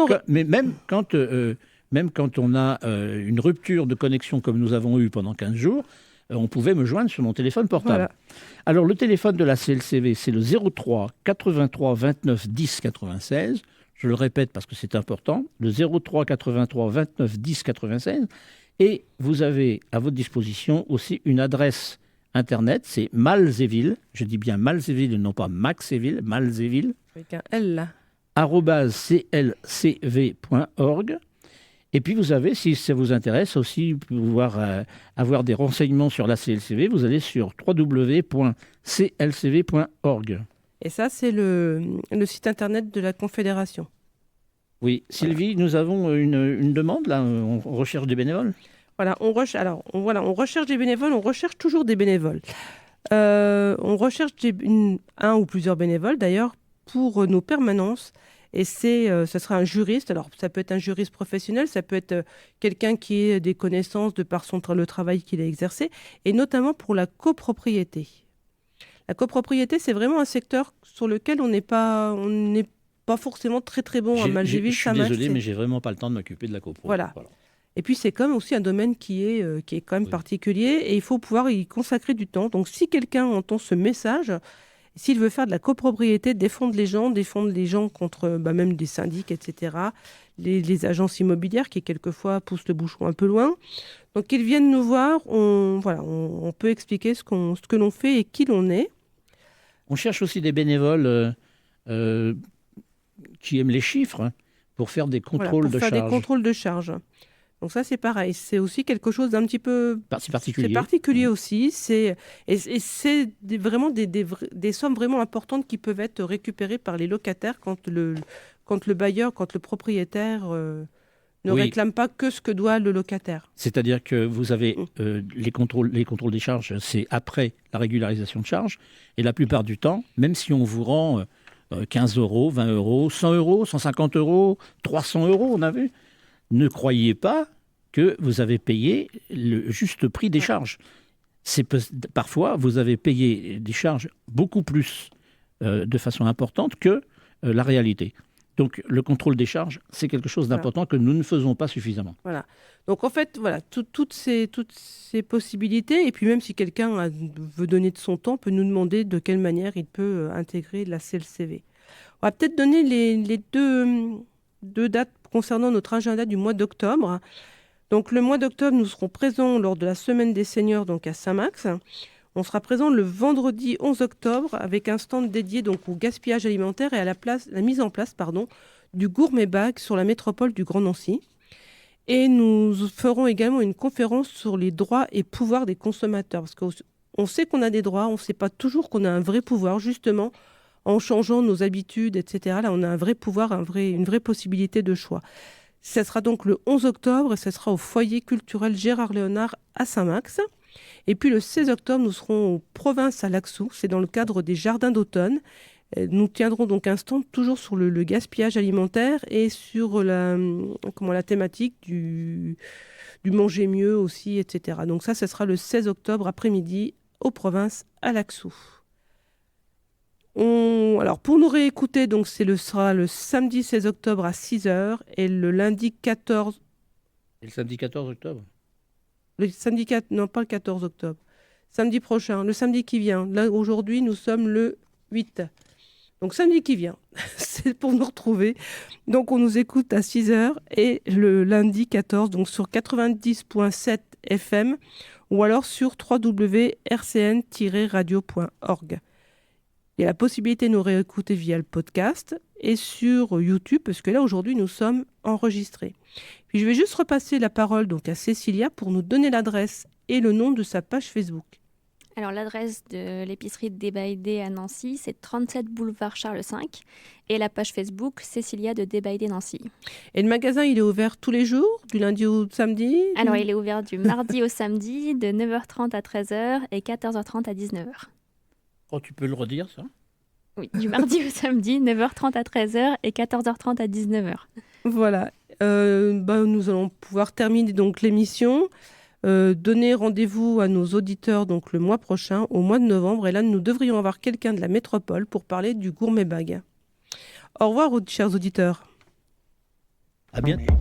quand on a une rupture de connexion comme nous avons eu pendant 15 jours, on pouvait me joindre sur mon téléphone portable. Voilà. Alors, le téléphone de la CLCV, c'est le 03 83 29 10 96. Je le répète parce que c'est important, le 03 83 29 10 96. Et vous avez à votre disposition aussi une adresse Internet, c'est Malzéville, je dis bien Malzéville et non pas Maxéville, Malzéville, Avec un L là. @clcv.org. Et puis vous avez, si ça vous intéresse aussi, pouvoir avoir des renseignements sur la CLCV, vous allez sur www.clcv.org. Et ça, c'est le site internet de la Confédération. Oui, Sylvie, nous avons une demande là, on recherche des bénévoles. Voilà, on recherche des bénévoles, on recherche toujours des bénévoles. On recherche un ou plusieurs bénévoles d'ailleurs pour nos permanences. Et ce sera un juriste. Alors, ça peut être un juriste professionnel, ça peut être quelqu'un qui ait des connaissances de par le travail qu'il a exercé, et notamment pour la copropriété. La copropriété, c'est vraiment un secteur sur lequel on n'est pas forcément très très bon à Malzéville. Je suis désolé, mais j'ai vraiment pas le temps de m'occuper de la copro. Voilà. Et puis, c'est comme aussi un domaine qui est quand même particulier, et il faut pouvoir y consacrer du temps. Donc, si quelqu'un entend ce message, s'il veut faire de la copropriété, défendre les gens contre même des syndics, etc., les agences immobilières qui, quelquefois, poussent le bouchon un peu loin. Donc, qu'ils viennent nous voir, on peut expliquer ce que l'on fait et qui l'on est. On cherche aussi des bénévoles qui aiment les chiffres pour faire des contrôles de charge. Des contrôles de charge. Donc ça, c'est pareil. C'est aussi quelque chose d'un petit peu particulier. C'est particulier aussi. Et c'est vraiment des sommes vraiment importantes qui peuvent être récupérées par les locataires quand le propriétaire ne réclame pas que ce que doit le locataire. C'est-à-dire que vous avez les contrôles des charges, c'est après la régularisation de charges. Et la plupart du temps, même si on vous rend 15 €, 20 €, 100 €, 150 €, 300 €, on a vu, ne croyez pas que vous avez payé le juste prix des charges. Parfois, vous avez payé des charges beaucoup plus de façon importante que la réalité. Donc, le contrôle des charges, c'est quelque chose d'important que nous ne faisons pas suffisamment. Voilà. Donc, en fait, voilà, toutes ces possibilités. Et puis, même si quelqu'un veut donner de son temps, peut nous demander de quelle manière il peut intégrer la CLCV. On va peut-être donner les deux dates concernant notre agenda du mois d'octobre. Donc, le mois d'octobre, nous serons présents lors de la Semaine des Seniors donc à Saint-Max. On sera présent le vendredi 11 octobre avec un stand dédié donc au gaspillage alimentaire et à la mise en place du gourmet bag sur la métropole du Grand Nancy. Et nous ferons également une conférence sur les droits et pouvoirs des consommateurs. Parce qu'on sait qu'on a des droits, on ne sait pas toujours qu'on a un vrai pouvoir, justement, en changeant nos habitudes, etc. Là, on a un vrai pouvoir, une vraie possibilité de choix. Ce sera donc le 11 octobre et ce sera au foyer culturel Gérard Léonard à Saint-Max. Et puis le 16 octobre, nous serons aux Provinces à Laxou. C'est dans le cadre des Jardins d'automne. Nous tiendrons donc un stand toujours sur le gaspillage alimentaire et sur la thématique du manger mieux aussi, etc. Donc ça sera le 16 octobre après-midi aux Provinces à Laxou. Alors pour nous réécouter, donc sera le samedi 16 octobre à 6h et le lundi 14... Et le samedi 14 octobre Non, pas le 14 octobre. Samedi prochain, le samedi qui vient. Là, aujourd'hui, nous sommes le 8. Donc samedi qui vient, c'est pour nous retrouver. Donc on nous écoute à 6h et le lundi 14, donc sur 90.7 FM ou alors sur www.rcn-radio.org. Il y a la possibilité de nous réécouter via le podcast et sur YouTube, parce que là, aujourd'hui, nous sommes enregistrés. Puis je vais juste repasser la parole donc à Cécilia pour nous donner l'adresse et le nom de sa page Facebook. Alors, l'adresse de l'épicerie de Débaïdé à Nancy, c'est 37 boulevard Charles V. Et la page Facebook, Cécilia de Débaïdé Nancy. Et le magasin, il est ouvert tous les jours, du lundi au samedi Alors, il est ouvert du mardi au samedi, de 9h30 à 13h et 14h30 à 19h. Oh, tu peux le redire, ça ? Oui, du mardi au samedi, 9h30 à 13h et 14h30 à 19h. Voilà. Nous allons pouvoir terminer donc l'émission. Donner rendez-vous à nos auditeurs donc le mois prochain, au mois de novembre. Et là, nous devrions avoir quelqu'un de la métropole pour parler du gourmet bag. Au revoir, chers auditeurs. À bientôt.